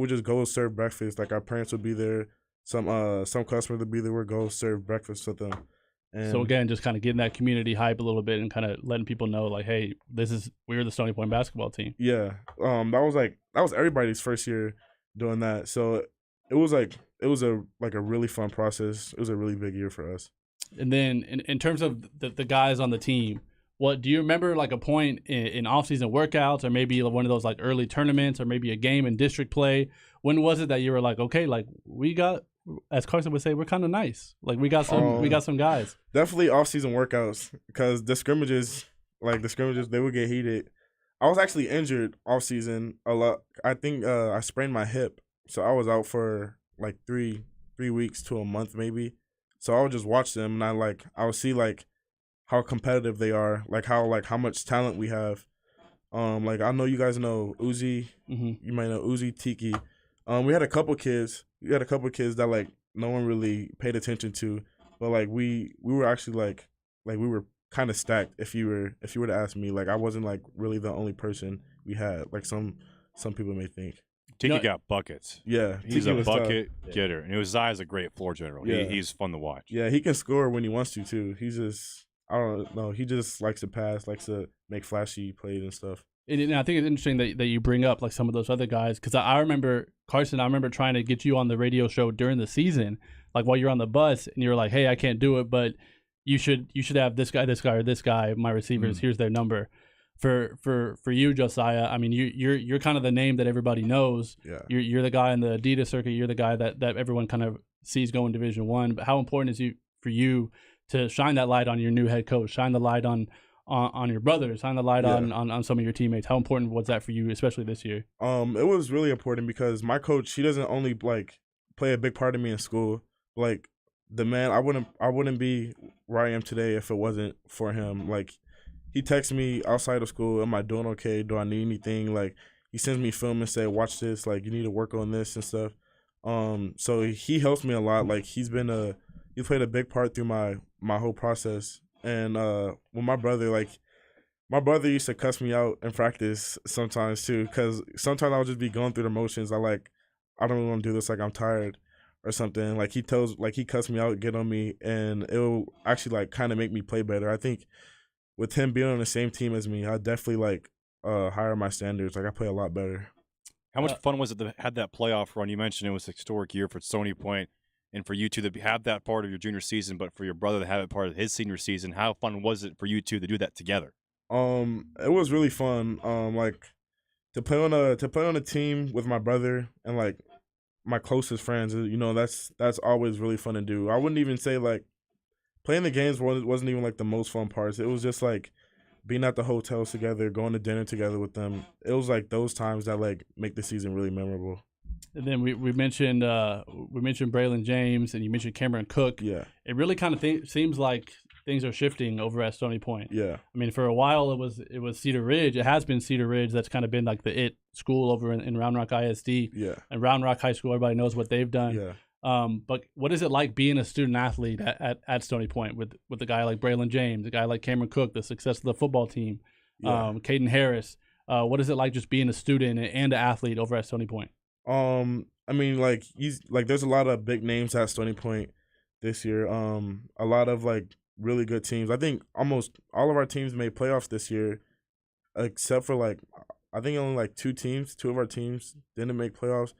Speaker 3: just go serve breakfast. Like our parents would be there. Some customers would be there. We'd go serve breakfast with them. And
Speaker 1: So again, just kind of getting that community hype a little bit and kind of letting people know like, hey, we're the Stony Point basketball team.
Speaker 3: yeah, that was everybody's first year doing that. So it was a really fun process. It was a really big year for us.
Speaker 1: And then in terms of the guys on the team, what do you remember like a point in off-season workouts or maybe one of those like early tournaments or maybe a game in district play? When was it that you were like, okay, like we got, as Carson would say, we're kind of nice. Like we got some guys.
Speaker 3: Definitely off-season workouts because the scrimmages they would get heated. I was actually injured off-season a lot. I think I sprained my hip, so I was out for like three weeks to a month maybe. So I would just watch them and I would see like how competitive they are, like how much talent we have. Like I know you guys know Uzi.
Speaker 1: Mm-hmm.
Speaker 3: You might know Uzi, Tiki. We had a couple kids. That like no one really paid attention to, but like we were actually like we were kind of stacked. If you were to ask me, like I wasn't like really the only person we had. Like some people may think.
Speaker 2: Tiki got buckets.
Speaker 3: Yeah,
Speaker 2: He's
Speaker 3: Tiki
Speaker 2: a
Speaker 3: was tough.
Speaker 2: bucket getter. And Josiah's a great floor general.
Speaker 3: Yeah.
Speaker 2: He's fun to watch.
Speaker 3: Yeah, he can score when he wants to too. He's just I don't know. He just likes to pass, likes to make flashy plays and stuff.
Speaker 1: And I think it's interesting that you bring up like some of those other guys because I remember Carson. I remember trying to get you on the radio show during the season, like while you're on the bus, and you're like, "Hey, I can't do it, but you should have this guy, or this guy. My receivers, here's their number." For you, Josiah, I mean, you're kind of the name that everybody knows.
Speaker 3: Yeah,
Speaker 1: you're the guy in the Adidas circuit. You're the guy that everyone kind of sees going Division I. But how important is it for you to shine that light on your new head coach, shine the light on your brothers, shine the light on some of your teammates? How important was that for you, especially this year?
Speaker 3: It was really important because my coach, he doesn't only like play a big part of me in school. Like the man, I wouldn't be where I am today if it wasn't for him. Like he texts me outside of school, am I doing okay? Do I need anything? Like, he sends me film and say, watch this, like, you need to work on this and stuff. So he helps me a lot. Like, he played a big part through my whole process. And with my brother used to cuss me out in practice sometimes too, because sometimes I'll just be going through the motions. I don't really want to do this, like I'm tired or something. Like he cuss me out, get on me, and it'll actually like kind of make me play better. I think with him being on the same team as me, I definitely like higher my standards. Like I play a lot better.
Speaker 2: How much fun was it to have that playoff run? You mentioned it was a historic year for Stony Point, and for you two to have that part of your junior season, but for your brother to have it part of his senior season. How fun was it for you two to do that together?
Speaker 3: It was really fun. Like to play on a team with my brother and like my closest friends. You know, that's always really fun to do. I wouldn't even say like playing the games wasn't even like the most fun parts. It was just like being at the hotels together, going to dinner together with them. It was like those times that like make the season really memorable.
Speaker 1: And then we mentioned Braylon James, and you mentioned Cameron Cook.
Speaker 3: Yeah,
Speaker 1: it really kind of seems like things are shifting over at Stony Point.
Speaker 3: Yeah,
Speaker 1: I mean, for a while it was Cedar Ridge. It has been Cedar Ridge that's kind of been like the school over in Round Rock ISD.
Speaker 3: Yeah,
Speaker 1: and Round Rock High School. Everybody knows what they've done.
Speaker 3: Yeah.
Speaker 1: But what is it like being a student athlete at Stony Point with a guy like Braylon James, a guy like Cameron Cook, the success of the football team, Caden Harris? What is it like just being a student and an athlete over at Stony Point?
Speaker 3: I mean, like there's a lot of big names at Stony Point this year. A lot of like really good teams. I think almost all of our teams made playoffs this year, except for like I think only like two of our teams didn't make playoffs,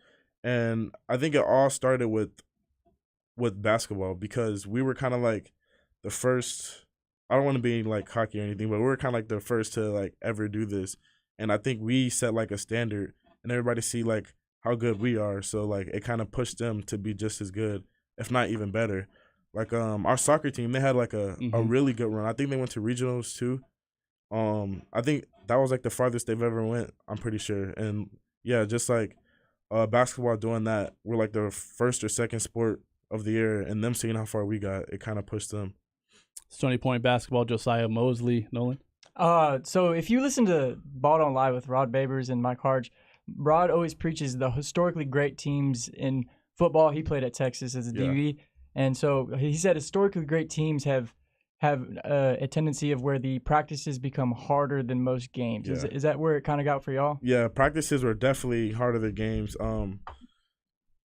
Speaker 3: and I think it all started with basketball because we were kind of like the first. I don't want to be like cocky or anything, but we were kind of like the first to like ever do this, and I think we set like a standard, and everybody see like how good we are. So like it kind of pushed them to be just as good, if not even better. Like our soccer team, they had like a really good run. I think they went to regionals too. I think that was like the farthest they've ever went, I'm pretty sure. And yeah, just like basketball doing that, we're like the first or second sport of the year, and them seeing how far we got, it kind of pushed them.
Speaker 1: Stony Point basketball, Josiah, Moseley, Nolan.
Speaker 5: So if you listen to Ball Don't Lie with Rod Babers and Mike Harge, Rod always preaches the historically great teams in football. He played at Texas as a DB. And so he said historically great teams have a tendency of where the practices become harder than most games.
Speaker 3: Yeah.
Speaker 5: Is that where it kind of got for y'all?
Speaker 3: Yeah, practices were definitely harder than games.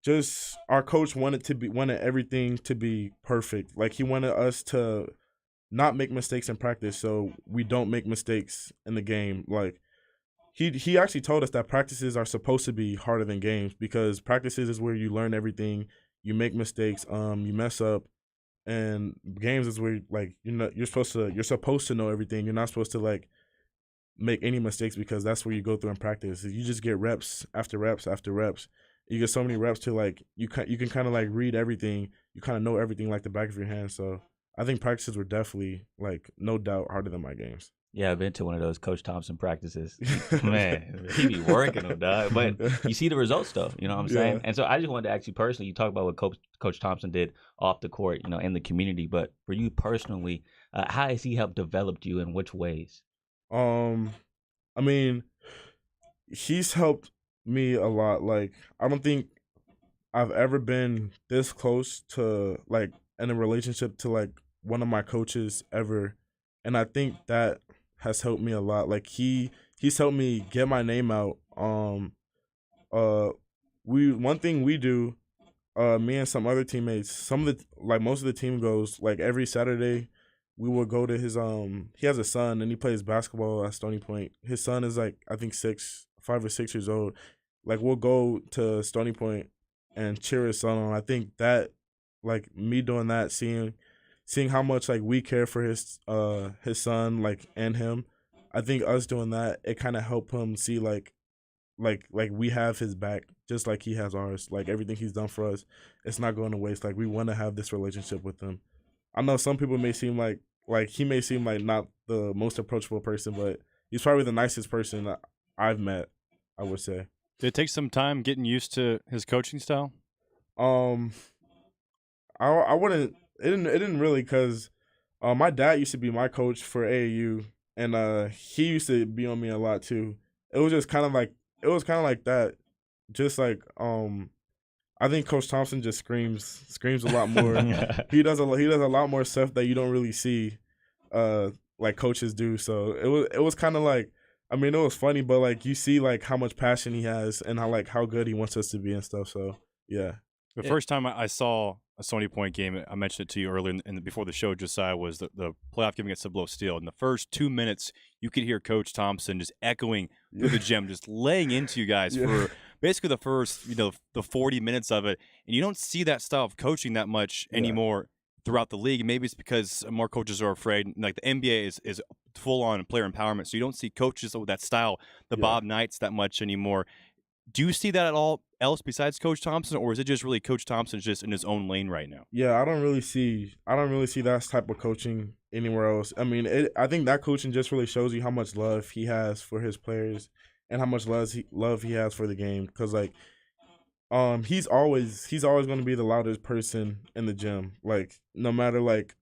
Speaker 3: Just our coach wanted everything to be perfect. Like he wanted us to not make mistakes in practice, so we don't make mistakes in the game. Like he actually told us that practices are supposed to be harder than games because practices is where you learn everything. You make mistakes, you mess up, and games is where like you're supposed to know everything. You're not supposed to like make any mistakes because that's where you go through in practice. You just get reps after reps after reps. You get so many reps to like you can kind of like read everything. You kind of know everything like the back of your hand. So I think practices were definitely like no doubt harder than my games.
Speaker 6: Yeah, I've been to one of those Coach Thompson practices. Man, he be working them, dog. But you see the results, though. You know what I'm saying?
Speaker 3: Yeah.
Speaker 6: And so I just wanted to ask you personally, you talk about what Coach Thompson did off the court, in the community. But for you personally, how has he helped develop you in which ways?
Speaker 3: I mean, he's helped me a lot. Like, I don't think I've ever been this close to, like, in a relationship to, like, one of my coaches ever. And I think that has helped me a lot. Like he's helped me get my name out. One thing we do, me and some other teammates, most of the team goes like every Saturday. We will go to his he has a son and he plays basketball at Stony Point. His son is like I think 5 or 6 years old. Like we'll go to Stony Point and cheer his son on. I think that like me doing that, seeing how much like we care for his son like and him, I think us doing that, it kind of helped him see like we have his back just like he has ours. Like everything he's done for us, it's not going to waste. Like we want to have this relationship with him. I know some people may seem like he may seem like not the most approachable person, but he's probably the nicest person that I've met, I would say.
Speaker 2: Did it take some time getting used to his coaching style?
Speaker 3: I wouldn't. It didn't really because my dad used to be my coach for AAU, and he used to be on me a lot too. It was just kind of like that. Just like I think Coach Thompson just screams a lot more. He does a lot more stuff that you don't really see like coaches do. So it was kind of like, I mean, it was funny, but like you see like how much passion he has and how good he wants us to be and stuff. So yeah.
Speaker 2: The first time I saw a Stony Point game, I mentioned it to you earlier before the show, Josiah, was the playoff game against Cibolo Steel. In the first 2 minutes, you could hear Coach Thompson just echoing through the gym, just laying into you guys for basically the first, the 40 minutes of it. And you don't see that style of coaching that much anymore throughout the league. Maybe it's because more coaches are afraid. Like the NBA is full-on player empowerment, so you don't see coaches with that style, Bob Knights, that much anymore. Do you see that at all else besides Coach Thompson, or is it just really Coach Thompson's just in his own lane right now?
Speaker 3: Yeah, I don't really see that type of coaching anywhere else. I mean, I think that coaching just really shows you how much love he has for his players and how much love he has for the game. Because like, he's always going to be the loudest person in the gym. Like no matter like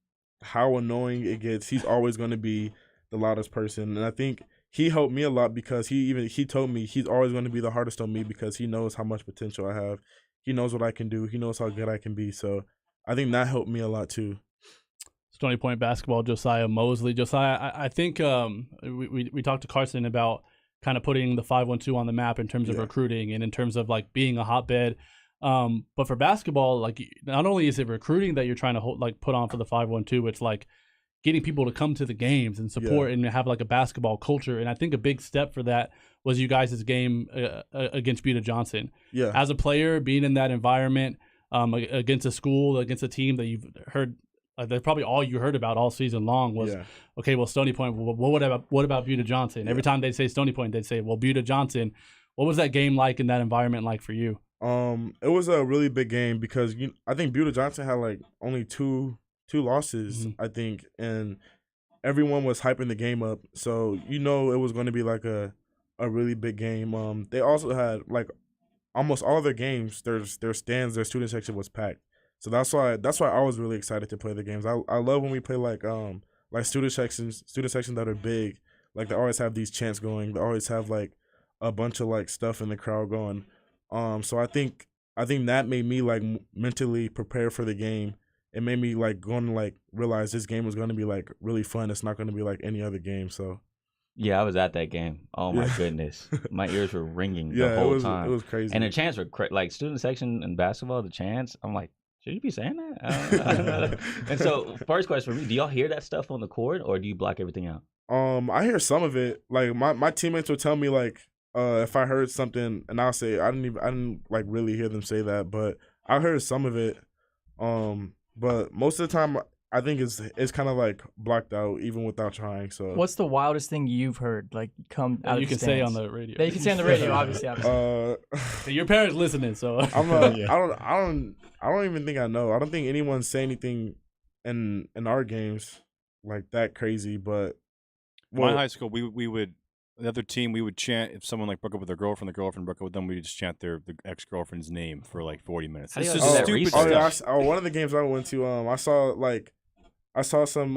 Speaker 3: how annoying it gets, he's always going to be the loudest person. And I think he helped me a lot because he told me he's always going to be the hardest on me because he knows how much potential I have. He knows what I can do. He knows how good I can be. So I think that helped me a lot too.
Speaker 1: Stony Point basketball, Josiah Moseley. Josiah, I think we talked to Carson about kind of putting the 512 on the map in terms of recruiting and in terms of like being a hotbed. But for basketball, like not only is it recruiting that you're trying to put on for the 512, it's like getting people to come to the games and support and have like a basketball culture. And I think a big step for that was you guys' game against Buda Johnson. Yeah. As a player, being in that environment against a school, against a team that you've heard, that's probably all you heard about all season long was, okay, well, Stony Point, what about Buda Johnson? Yeah. Every time they'd say Stony Point, they'd say, well, Buda Johnson. What was that game like and that environment like for you?
Speaker 3: It was a really big game because I think Buda Johnson had like only two losses, I think, and everyone was hyping the game up. So it was going to be like a really big game. They also had like almost all of their games, their stands, their student section was packed. So that's why I was really excited to play the games. I love when we play like student sections that are big. Like they always have these chants going. They always have like a bunch of like stuff in the crowd going. So I think that made me like mentally prepare for the game. It made me like going to like realize this game was going to be like really fun. It's not going to be like any other game. So
Speaker 6: yeah, I was at that game. Oh my goodness, my ears were ringing the whole time.
Speaker 3: It was crazy.
Speaker 6: And the chants were like student section in basketball. The chants, I'm like, should you be saying that? And so, first question for me: do y'all hear that stuff on the court, or do you block everything out?
Speaker 3: I hear some of it. Like my teammates will tell me like if I heard something, and I'll say I didn't like really hear them say that, but I heard some of it. But most of the time, I think it's kind of like blocked out even without trying. So
Speaker 5: what's the wildest thing you've heard like come out?
Speaker 1: You can say on the radio.
Speaker 5: That you can say on the radio, obviously.
Speaker 1: Your parents listening, so
Speaker 3: I don't even think I know. I don't think anyone say anything in our games like that crazy. But
Speaker 2: my high school, we would. The other team, we would chant if someone like broke up with their girlfriend, the girlfriend broke up with them. We would just chant the ex-girlfriend's name for like 40 minutes.
Speaker 6: How do you
Speaker 2: it's
Speaker 6: do
Speaker 2: just
Speaker 6: that
Speaker 2: stupid
Speaker 6: research?
Speaker 2: stuff.
Speaker 3: One of the games I went to, I saw some.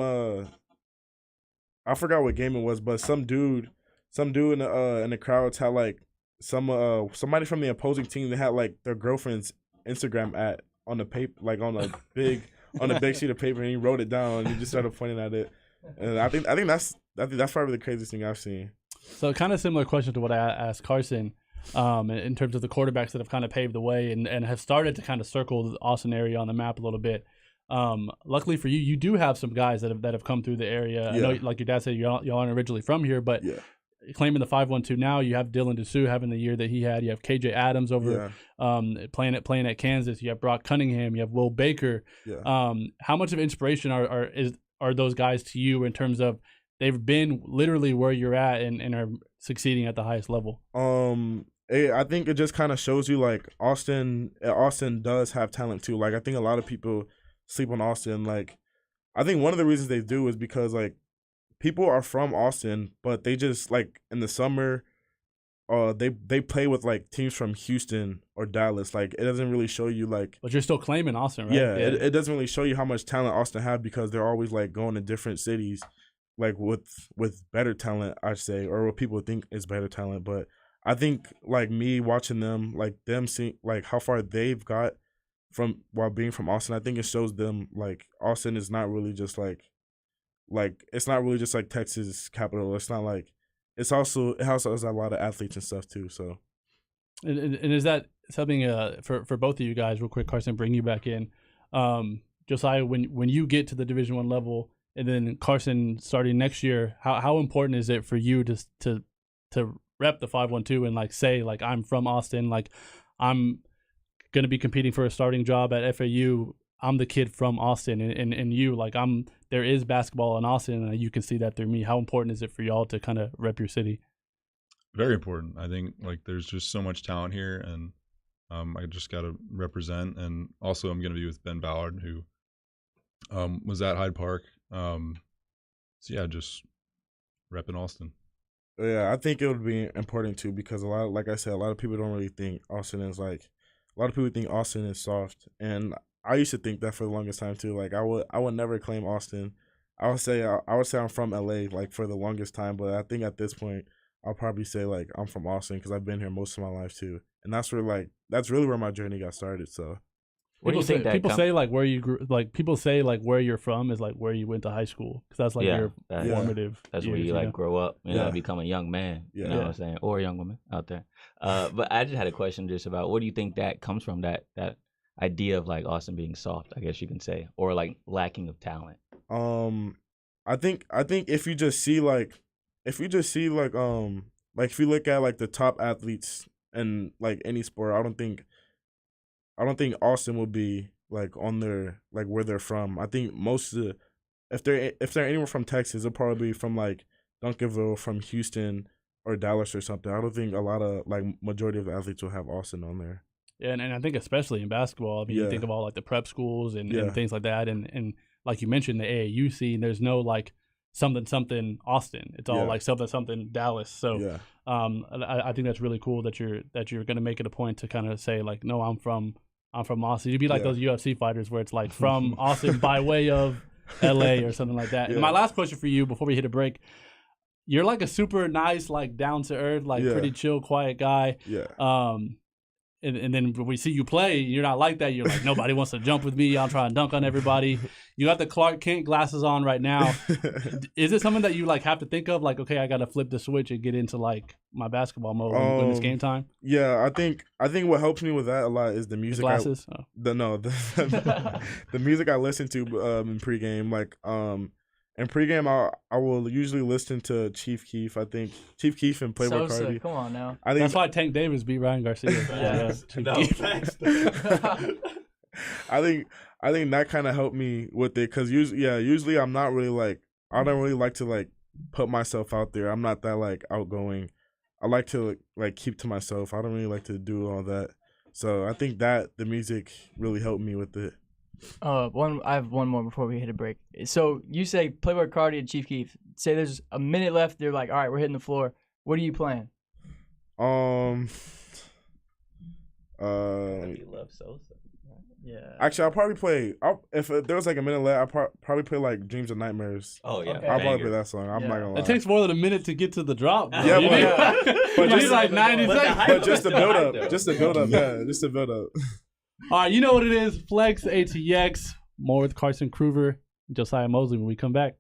Speaker 3: I forgot what game it was, but some dude in the crowds had like somebody from the opposing team that had like their girlfriend's Instagram on the paper, like on a big sheet of paper, and he wrote it down and he just started pointing at it. And I think that's probably the craziest thing I've seen.
Speaker 1: So kind of similar question to what I asked Carson in terms of the quarterbacks that have kind of paved the way and have started to kind of circle the Austin area on the map a little bit. Luckily for you, you do have some guys that have come through the area. I know, like your dad said, y'all aren't originally from here, but claiming the 512 now, you have Dylan DeSue having the year that he had. You have KJ Adams over playing at Kansas. You have Brock Cunningham. You have Will Baker. How much of inspiration are those guys to you in terms of they've been literally where you're at and are succeeding at the highest level?
Speaker 3: I think it just kind of shows you like Austin does have talent too. Like I think a lot of people sleep on Austin. Like I think one of the reasons they do is because like people are from Austin, but they just like in the summer, they play with like teams from Houston or Dallas. Like it doesn't really show you like.
Speaker 1: But you're still claiming Austin, right?
Speaker 3: Yeah, it doesn't really show you how much talent Austin have because they're always like going to different cities. like with better talent, I'd say, or what people think is better talent. But I think like me watching them, like them seeing like how far they've got from while being from Austin, I think it shows them like Austin is not really just like it's not really just like Texas capital. It's not like it also has a lot of athletes and stuff too. So
Speaker 1: And is that something for both of you guys? Real quick, Carson, bring you back in. Josiah, when you get to the Division I level, and then Carson starting next year, how important is it for you to rep the 512 and like say like I'm from Austin, like I'm gonna be competing for a starting job at FAU. I'm the kid from Austin, and you like there is basketball in Austin, and you can see that through me. How important is it for y'all to kind of rep your city?
Speaker 4: Very important. I think like there's just so much talent here, and I just got to represent. And also, I'm going to be with Ben Ballard, who was at Hyde Park. So yeah, just repping Austin.
Speaker 3: yeah, I think it would be important too because like I said, a lot of people don't really think Austin is like. A lot of people think Austin is soft, and I used to think that for the longest time too. Like I would never claim Austin. I would say I'm from LA like for the longest time, but I think at this point I'll probably say like I'm from Austin because I've been here most of my life too, and that's really where my journey got started. So
Speaker 6: What do you think that
Speaker 1: people say like where you grew, like people say like where you're from is like where you went to high school because that's like your formative.
Speaker 6: That's
Speaker 1: years,
Speaker 6: where you like grow up, become a young man.
Speaker 3: Yeah.
Speaker 6: You know what I'm saying, or a young woman out there. But I just had a question just about what do you think that comes from, that idea of like Austin being soft, I guess you can say, or like lacking of talent.
Speaker 3: I think if you just see like if you look at like the top athletes in like any sport, I don't think Austin would be like on their like where they're from. I think most of the if they're anywhere from Texas, they'll probably be from like Duncanville, from Houston or Dallas or something. I don't think a lot of like majority of the athletes will have Austin on there.
Speaker 1: Yeah, and I think especially in basketball, I mean, you think of all like the prep schools and things like that, and like you mentioned the AAU scene. There's no like something Austin. It's all like something Dallas. So I think that's really cool that you're going to make it a point to kind of say like, no, I'm from Austin. You'd be like those UFC fighters where it's like from Austin by way of LA or something like that. And my last question for you before we hit a break, you're like a super nice, like down to earth, like pretty chill, quiet guy.
Speaker 3: Yeah.
Speaker 1: And then when we see you play, you're not like that. You're like, nobody wants to jump with me. I'll try and dunk on everybody. You got the Clark Kent glasses on right now. Is it something that you like have to think of? Like, okay, I got to flip the switch and get into like my basketball mode when it's game time?
Speaker 3: Yeah, I think what helps me with that a lot is the music.
Speaker 1: The glasses?
Speaker 3: The music I listen to in pregame. Like in pregame, I will usually listen to Chief Keef. I think Chief Keef and Playboy Cardi.
Speaker 5: Come on now.
Speaker 3: I think
Speaker 1: that's why Tank Davis beat Ryan Garcia.
Speaker 3: I think that kind of helped me with it because usually I'm not really like I don't really like to like put myself out there. I'm not that like outgoing. I like to like keep to myself. I don't really like to do all that. So I think that the music really helped me with it.
Speaker 5: I have one more before we hit a break. So you say Playboy Cardi and Chief Keef. Say there's a minute left. They're like, all right, we're hitting the floor. What are you playing?
Speaker 6: You love Sosa.
Speaker 5: Yeah.
Speaker 3: Actually, I'll probably play. If there was like a minute left, I'll probably play like Dreams and Nightmares.
Speaker 6: Oh yeah,
Speaker 5: Okay.
Speaker 3: I'll probably play that song. I'm not gonna lie.
Speaker 1: It takes more than a minute to get to the drop. Bro.
Speaker 3: Yeah,
Speaker 1: but just like 90 seconds.
Speaker 3: But just to build up, just to build up.
Speaker 1: All right, you know what it is. Flex, ATX, more with Carson, Cruver, and Josiah Moseley when we come back.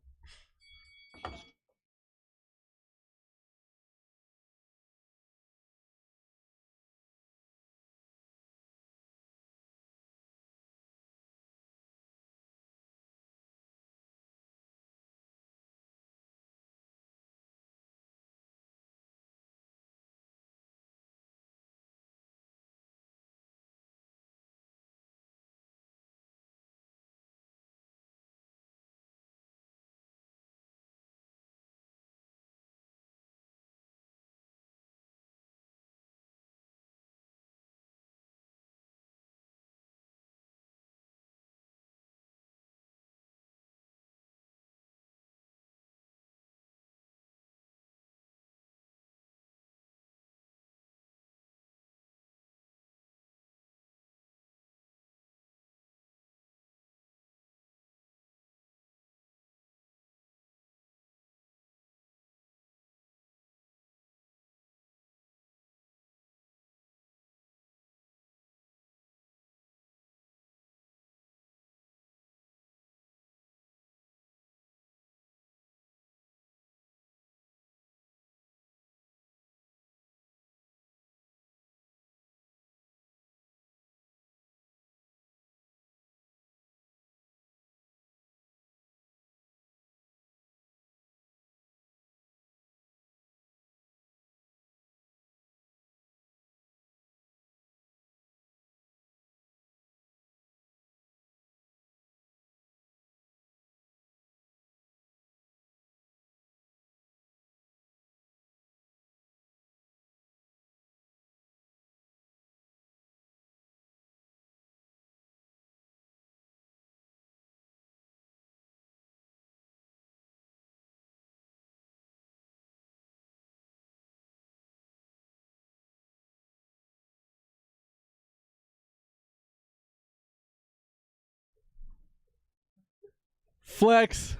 Speaker 1: Flex.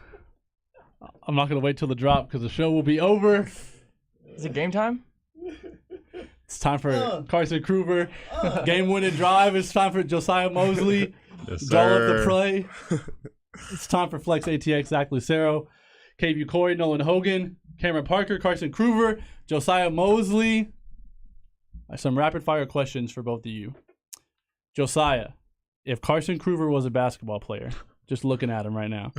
Speaker 1: I'm not gonna wait till the drop because the show will be over.
Speaker 5: Is it game time?
Speaker 1: It's time for Carson Cruver. Game-winning drive. It's time for Josiah Moseley.
Speaker 4: Yes,
Speaker 1: Doll up the
Speaker 4: sir.
Speaker 1: play. It's time for Flex ATX, Zach Lucero, KV Corey, Nolan Hogan, Cameron Parker, Carson Cruver, Josiah Moseley. Some rapid-fire questions for both of you. Josiah, if Carson Cruver was a basketball player, just looking at him right now,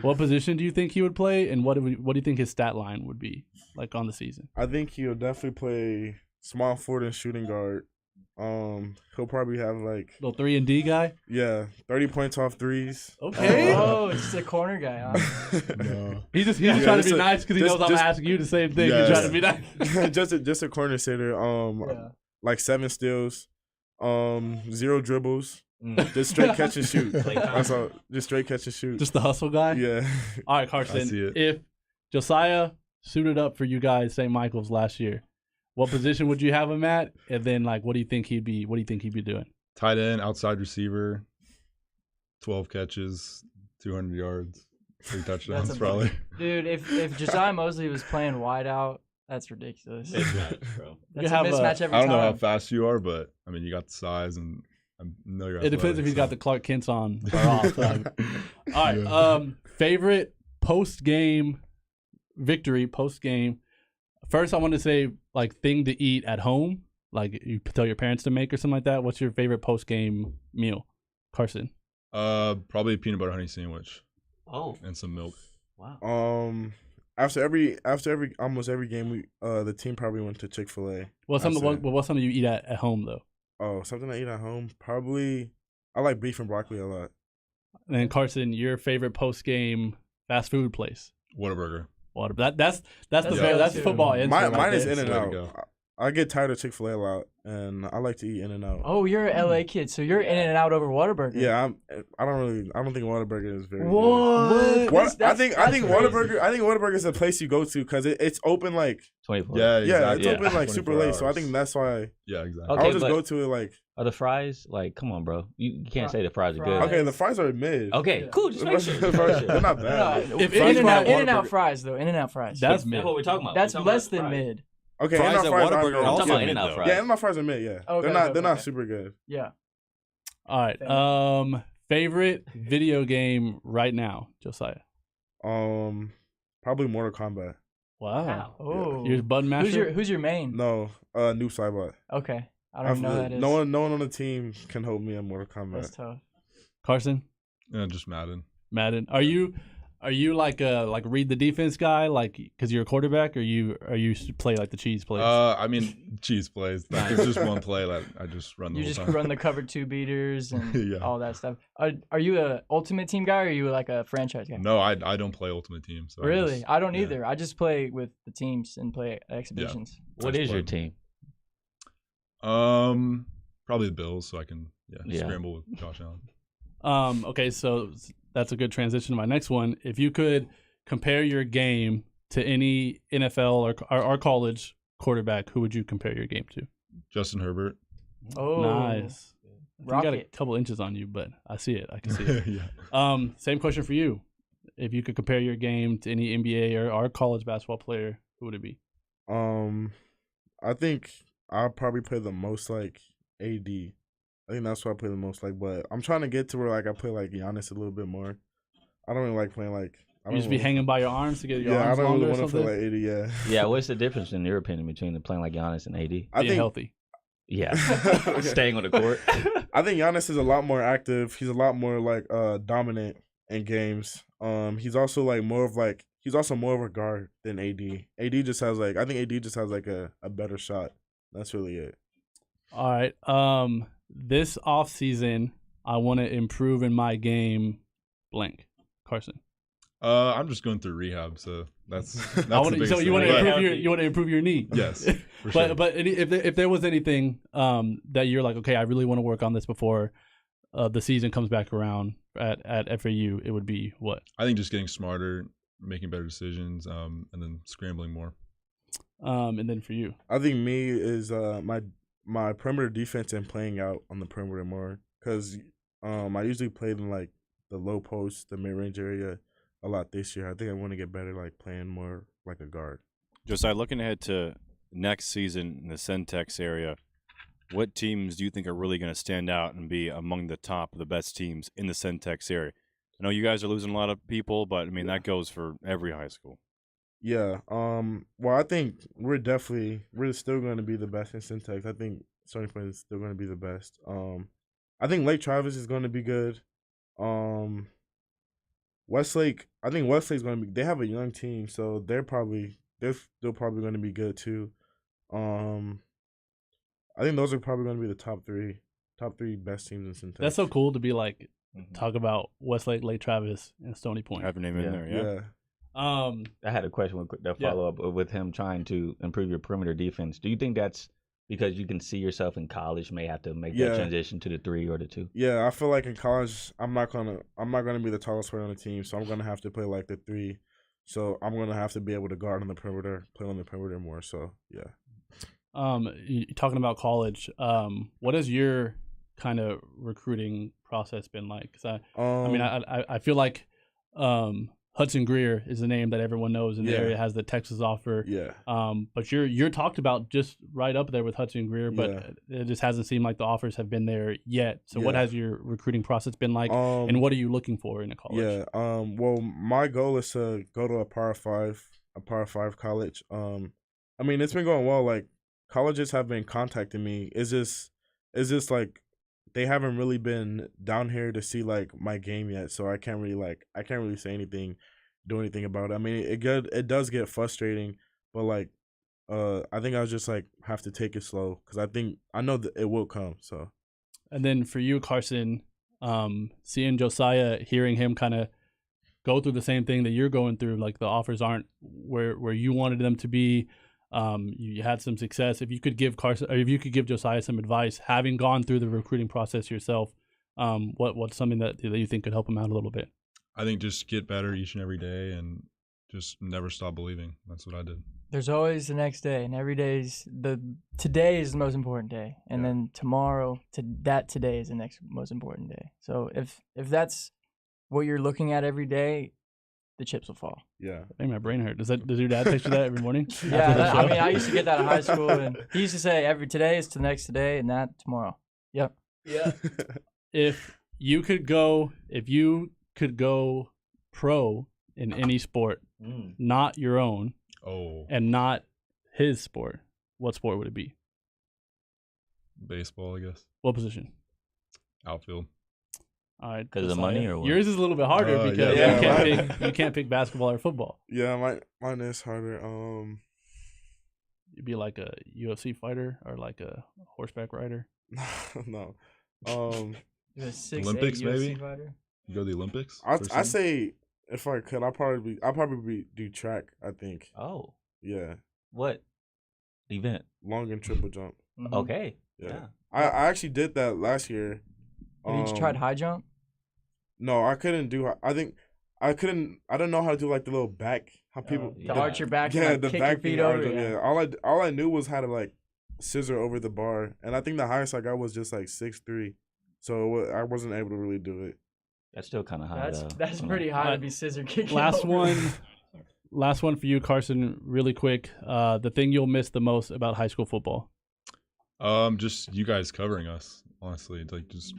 Speaker 1: what position do you think he would play, and what do you think his stat line would be like on the season?
Speaker 3: I think he'll definitely play small forward and shooting guard. He'll probably have like
Speaker 1: Little 3-and-D guy?
Speaker 3: 30 points off threes.
Speaker 1: Okay.
Speaker 5: Oh, it's just a corner guy, huh?
Speaker 3: No.
Speaker 1: He's just trying to
Speaker 3: just
Speaker 1: be
Speaker 3: a-
Speaker 1: nice because he knows I'm
Speaker 3: just-
Speaker 1: asking you the same thing.
Speaker 3: Yeah.
Speaker 1: He's trying to be nice.
Speaker 3: just a corner sitter.
Speaker 5: Yeah.
Speaker 3: Like 7 steals, 0 dribbles, just straight catch and shoot. That's all. Just straight catch and shoot.
Speaker 1: Just the hustle guy?
Speaker 3: Yeah.
Speaker 1: All right,
Speaker 4: I
Speaker 1: Carson.
Speaker 4: see it.
Speaker 1: If Josiah suited up for you guys, St. Michael's last year, what position would you have him at? And then, like, what do you think he'd be doing?
Speaker 4: Tight end, outside receiver, 12 catches, 200 yards, 3 touchdowns
Speaker 5: That's
Speaker 4: probably.
Speaker 5: Dude, if Josiah Moseley was playing wide out, that's ridiculous.
Speaker 6: Mismatch, bro.
Speaker 5: That's
Speaker 1: have
Speaker 5: a
Speaker 1: a-
Speaker 5: mismatch every
Speaker 4: I don't know how
Speaker 5: time.
Speaker 4: fast you are, but I mean, you got the size, and I know you're.
Speaker 1: It depends if he's got the Clark Kents on or off. All right.
Speaker 4: Yeah.
Speaker 1: Favorite post-game victory, post-game. First, I want to say, like, thing to eat at home. Like, you tell your parents to make or something like that. What's your favorite post-game meal, Carson?
Speaker 4: Probably a peanut butter honey sandwich
Speaker 6: Oh,
Speaker 4: and some milk.
Speaker 6: wow.
Speaker 3: After almost every game, we the team probably went to Chick-fil-A.
Speaker 1: What's something you eat at home, though?
Speaker 3: Oh, something I eat at home. Probably I like beef and broccoli a lot.
Speaker 1: And then, Carson, your favorite post-game fast food place?
Speaker 4: Whataburger.
Speaker 1: Water. That's
Speaker 5: That's
Speaker 1: the
Speaker 5: good,
Speaker 1: that's
Speaker 5: too.
Speaker 1: football.
Speaker 3: Mine
Speaker 1: right
Speaker 3: is
Speaker 1: there.
Speaker 3: In and
Speaker 4: Way to
Speaker 3: Out.
Speaker 4: go.
Speaker 3: I get tired of Chick-fil-A a lot, and I like to eat In and Out.
Speaker 5: Oh, you're an LA kid, so you're in and out over Whataburger.
Speaker 3: Yeah, I don't think Whataburger is very good.
Speaker 5: What?
Speaker 3: What? I
Speaker 5: That's
Speaker 3: think
Speaker 5: crazy.
Speaker 3: Whataburger is a place you go to because it's open like
Speaker 6: 24.
Speaker 4: Yeah,
Speaker 3: yeah,
Speaker 4: exactly.
Speaker 3: it's open like super
Speaker 4: 24
Speaker 3: late. So I
Speaker 4: hours.
Speaker 3: think that's why
Speaker 4: Yeah, exactly.
Speaker 6: Okay,
Speaker 3: I'll just
Speaker 6: but-
Speaker 3: go to it like
Speaker 6: Are the fries like? Come on, bro. You can't say the fries are good.
Speaker 5: Fries.
Speaker 3: okay. The fries are mid.
Speaker 6: Okay,
Speaker 5: Yeah.
Speaker 6: cool. Just make sure. Just make sure.
Speaker 3: They're not bad.
Speaker 5: No,
Speaker 1: If
Speaker 5: In and out
Speaker 3: Whataburger-
Speaker 5: fries though. In and out fries.
Speaker 1: That's
Speaker 6: That's
Speaker 1: mid.
Speaker 6: what we're talking about.
Speaker 5: That's
Speaker 6: We're talking
Speaker 5: less
Speaker 6: about
Speaker 5: than
Speaker 6: fries.
Speaker 5: mid.
Speaker 3: Okay,
Speaker 2: Fries
Speaker 3: In-N-Out
Speaker 2: at
Speaker 3: fries
Speaker 2: Whataburger
Speaker 3: are
Speaker 2: are
Speaker 3: good.
Speaker 6: I'm talking about
Speaker 2: also
Speaker 6: In-N-Out
Speaker 2: mid,
Speaker 6: fries.
Speaker 3: Yeah, In-N-Out fries are mid. Yeah,
Speaker 5: Okay,
Speaker 3: they're not
Speaker 5: okay.
Speaker 3: super good.
Speaker 5: Yeah.
Speaker 1: All right. Favorite video game right now, Josiah?
Speaker 3: Probably Mortal Kombat.
Speaker 1: Wow.
Speaker 5: Oh.
Speaker 1: You're button masher.
Speaker 5: Who's your main?
Speaker 3: No, Noob Saibot.
Speaker 5: Okay. I don't know who that is.
Speaker 3: No one on the team can hold me in Mortal Kombat.
Speaker 5: That's tough.
Speaker 1: Carson,
Speaker 4: Yeah, just Madden.
Speaker 1: Madden. Are you like read the defense guy, like because you're a quarterback, or you play like the cheese plays?
Speaker 4: I mean, cheese plays. Like, there's just one play that I just run the
Speaker 5: You
Speaker 4: whole
Speaker 5: just
Speaker 4: time.
Speaker 5: run the cover 2 beaters and
Speaker 4: Yeah.
Speaker 5: all that stuff. Are you a ultimate team guy or are you like a franchise guy?
Speaker 4: No, I don't play Ultimate Team. So
Speaker 5: Really? I don't
Speaker 4: yeah.
Speaker 5: either. I just play with the teams and play exhibitions.
Speaker 6: What
Speaker 4: That's
Speaker 6: is your
Speaker 4: fun.
Speaker 6: team?
Speaker 4: Probably the Bills, so I can
Speaker 6: Yeah.
Speaker 4: scramble with Josh Allen.
Speaker 1: Okay, so that's a good transition to my next one. If you could compare your game to any NFL or college quarterback, who would you compare your game to?
Speaker 4: Justin Herbert.
Speaker 5: Oh,
Speaker 1: Nice. I think I got a
Speaker 5: Rocket.
Speaker 1: couple inches on you, but I see it. I can see it.
Speaker 4: Yeah.
Speaker 1: Same question for you. If you could compare your game to any NBA or college basketball player, who would it be?
Speaker 3: I think I'll probably play the most like AD. I think that's what I play the most like. But I'm trying to get to where like I play like Giannis a little bit more. I don't really like playing like. I
Speaker 1: You
Speaker 3: don't
Speaker 1: just be
Speaker 3: really-
Speaker 1: hanging by your arms to get your
Speaker 3: Yeah, I
Speaker 1: arms
Speaker 3: don't
Speaker 1: longer
Speaker 3: really
Speaker 1: or
Speaker 3: want to
Speaker 1: something?
Speaker 3: play like AD. Yeah.
Speaker 6: Yeah, what's the difference in your opinion between playing like Giannis and AD?
Speaker 3: I
Speaker 1: Being
Speaker 3: think
Speaker 1: healthy.
Speaker 6: Yeah,
Speaker 3: Okay.
Speaker 6: staying on the court.
Speaker 3: I think Giannis is a lot more active. He's a lot more like dominant in games. He's also more of a guard than AD. AD just has like I think AD just has like a better shot. That's really it.
Speaker 1: All right. This off season, I want to improve in my game. Blank. Carson.
Speaker 4: I'm just going through rehab, so that's
Speaker 1: I
Speaker 4: the
Speaker 1: wanna,
Speaker 4: biggest
Speaker 1: so you
Speaker 4: thing.
Speaker 1: want to
Speaker 4: But-
Speaker 1: improve your knee.
Speaker 4: Yes, for
Speaker 1: But
Speaker 4: sure.
Speaker 1: but if there was anything that you're like, okay, I really want to work on this before the season comes back around at FAU, it would be what?
Speaker 4: I think just getting smarter, making better decisions, and then scrambling more.
Speaker 1: And then for you,
Speaker 3: I think me is my perimeter defense and playing out on the perimeter more because I usually played in like the low post, the mid range area. a lot this year. I think I want to get better, like playing more like a guard.
Speaker 2: Josiah, looking ahead to next season in the Centex area, what teams do you think are really going to stand out and be among the top of the best teams in the Centex area? I know you guys are losing a lot of people, but I mean that goes for every high school.
Speaker 3: Yeah. Well, I think we're still going to be the best in Syntax. I think Stony Point is still going to be the best. I think Lake Travis is going to be good. Westlake. I think Westlake's going to be. They have a young team, so they're still probably going to be good too. I think those are probably going to be the top three best teams in Syntax.
Speaker 1: That's so cool to be like talk about Westlake, Lake Travis, and Stony Point.
Speaker 2: Have a name in there, yeah.
Speaker 6: I had a question that follow up with him trying to improve your perimeter defense. Do you think that's because you can see yourself in college may have to make that transition to the 3 or the 2?
Speaker 3: Yeah, I feel like in college I'm not gonna be the tallest player on the team, so I'm gonna have to play like the 3. So I'm gonna have to be able to guard on the perimeter, play on the perimeter more. So yeah.
Speaker 1: Talking about college, what has your kind of recruiting process been like? Because I feel like Hudson Greer is a name that everyone knows in the area, has the Texas offer.
Speaker 3: Yeah.
Speaker 1: But you're talked about just right up there with Hudson Greer, but it just hasn't seemed like the offers have been there yet. So what has your recruiting process been like, and what are you looking for in a college?
Speaker 3: Yeah. Well, my goal is to go to a Power 5 college. I mean, it's been going well. Like colleges have been contacting me. It's just like they haven't really been down here to see like my game yet, so I can't really say anything, do anything about it. I mean, it does get frustrating, but like I think I'll just like have to take it slow because I know that it will come. So,
Speaker 1: and then for you, Carson, seeing Josiah, hearing him kind of go through the same thing that you're going through, like the offers aren't where you wanted them to be. You had some success. If you could give Carson, or if you could give Josiah some advice, having gone through the recruiting process yourself, what's something that you think could help him out a little bit?
Speaker 4: I think just get better each and every day, and just never stop believing. That's what I did.
Speaker 5: There's always the next day, and today is the most important day, and then tomorrow today is the next most important day. So if that's what you're looking at every day, the chips will fall.
Speaker 3: Yeah.
Speaker 1: I think my brain hurt. Does your dad text you that every morning?
Speaker 5: Yeah, I used to get that in high school, and he used to say today is the next today, and that tomorrow. Yep.
Speaker 1: Yeah. If you could go pro in any sport, not your own, and not his sport, what sport would it be?
Speaker 4: Baseball, I guess.
Speaker 1: What position?
Speaker 4: Outfield.
Speaker 1: All right,
Speaker 6: because of the money, or what?
Speaker 1: Yours is a little bit harder because you can't pick basketball or football.
Speaker 3: Yeah, mine is harder.
Speaker 1: You'd be like a UFC fighter or like a horseback rider.
Speaker 3: No.
Speaker 5: You're a 6'8"
Speaker 4: Olympics,
Speaker 5: UFC
Speaker 4: maybe?
Speaker 5: fighter?
Speaker 4: You go to the Olympics?
Speaker 3: I say if I could, I'll probably do track. I think.
Speaker 6: Oh.
Speaker 3: Yeah.
Speaker 6: What event?
Speaker 3: Long and triple jump.
Speaker 5: Mm-hmm.
Speaker 6: Okay.
Speaker 3: Yeah. I actually did that last year.
Speaker 5: Have you tried high jump?
Speaker 3: No, I couldn't do. I think I couldn't. I don't know how to do like the little back. How people
Speaker 5: arch your back.
Speaker 3: Yeah,
Speaker 5: and,
Speaker 3: the
Speaker 5: kick
Speaker 3: back
Speaker 5: your feet
Speaker 3: thing,
Speaker 5: over.
Speaker 3: Yeah. All I knew was how to like scissor over the bar, and I think the highest I got was just like 6'3", so I wasn't able to really do it.
Speaker 6: That's still kind of high.
Speaker 5: That's pretty high to be scissor kicking.
Speaker 1: Last
Speaker 5: over.
Speaker 1: Last one for you, Carson. Really quick. The thing you'll miss the most about high school football?
Speaker 4: Just you guys covering us. Honestly, it's like just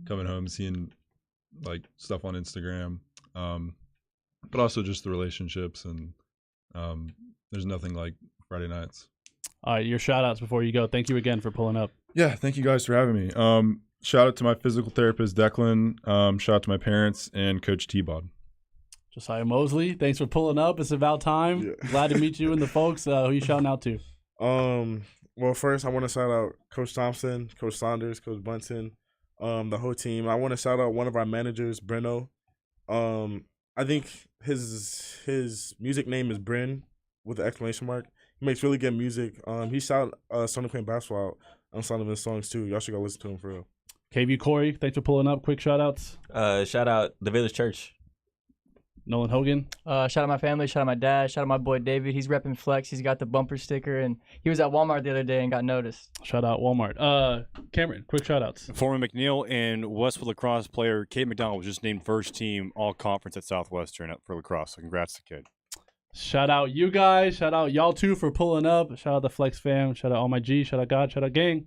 Speaker 4: coming home, seeing like stuff on Instagram, but also just the relationships, and there's nothing like Friday nights.
Speaker 1: All right, your shout outs before you go. Thank you again for pulling up.
Speaker 4: Yeah, thank you guys for having me. Shout out to my physical therapist, Declan. Shout out to my parents and Coach T-Bod.
Speaker 1: Josiah Moseley, thanks for pulling up. It's about time.
Speaker 3: Yeah.
Speaker 1: Glad to meet you and the folks. Who you shouting out to?
Speaker 3: Well, first I want to shout out Coach Thompson, Coach Saunders, Coach Bunton, the whole team. I want to shout out one of our managers, Breno. I think his music name is Bryn with an exclamation mark. He makes really good music. He shouted Stony Point basketball out on some of his songs too. Y'all should go listen to him for real.
Speaker 1: KV Corey, thanks for pulling up. Quick shout outs.
Speaker 6: Shout out the Village Church.
Speaker 1: Nolan Hogan.
Speaker 5: Shout out my family. Shout out my dad. Shout out my boy David. He's repping Flex. He's got the bumper sticker, and he was at Walmart the other day and got noticed.
Speaker 1: Shout out Walmart. Cameron, quick shout outs.
Speaker 2: Former McNeil and Westwood lacrosse player Kate McDonald was just named first team all conference at Southwestern for lacrosse. So congrats to Kate.
Speaker 1: Shout out you guys. Shout out y'all too for pulling up. Shout out the Flex fam. Shout out all my G. Shout out God. Shout out gang.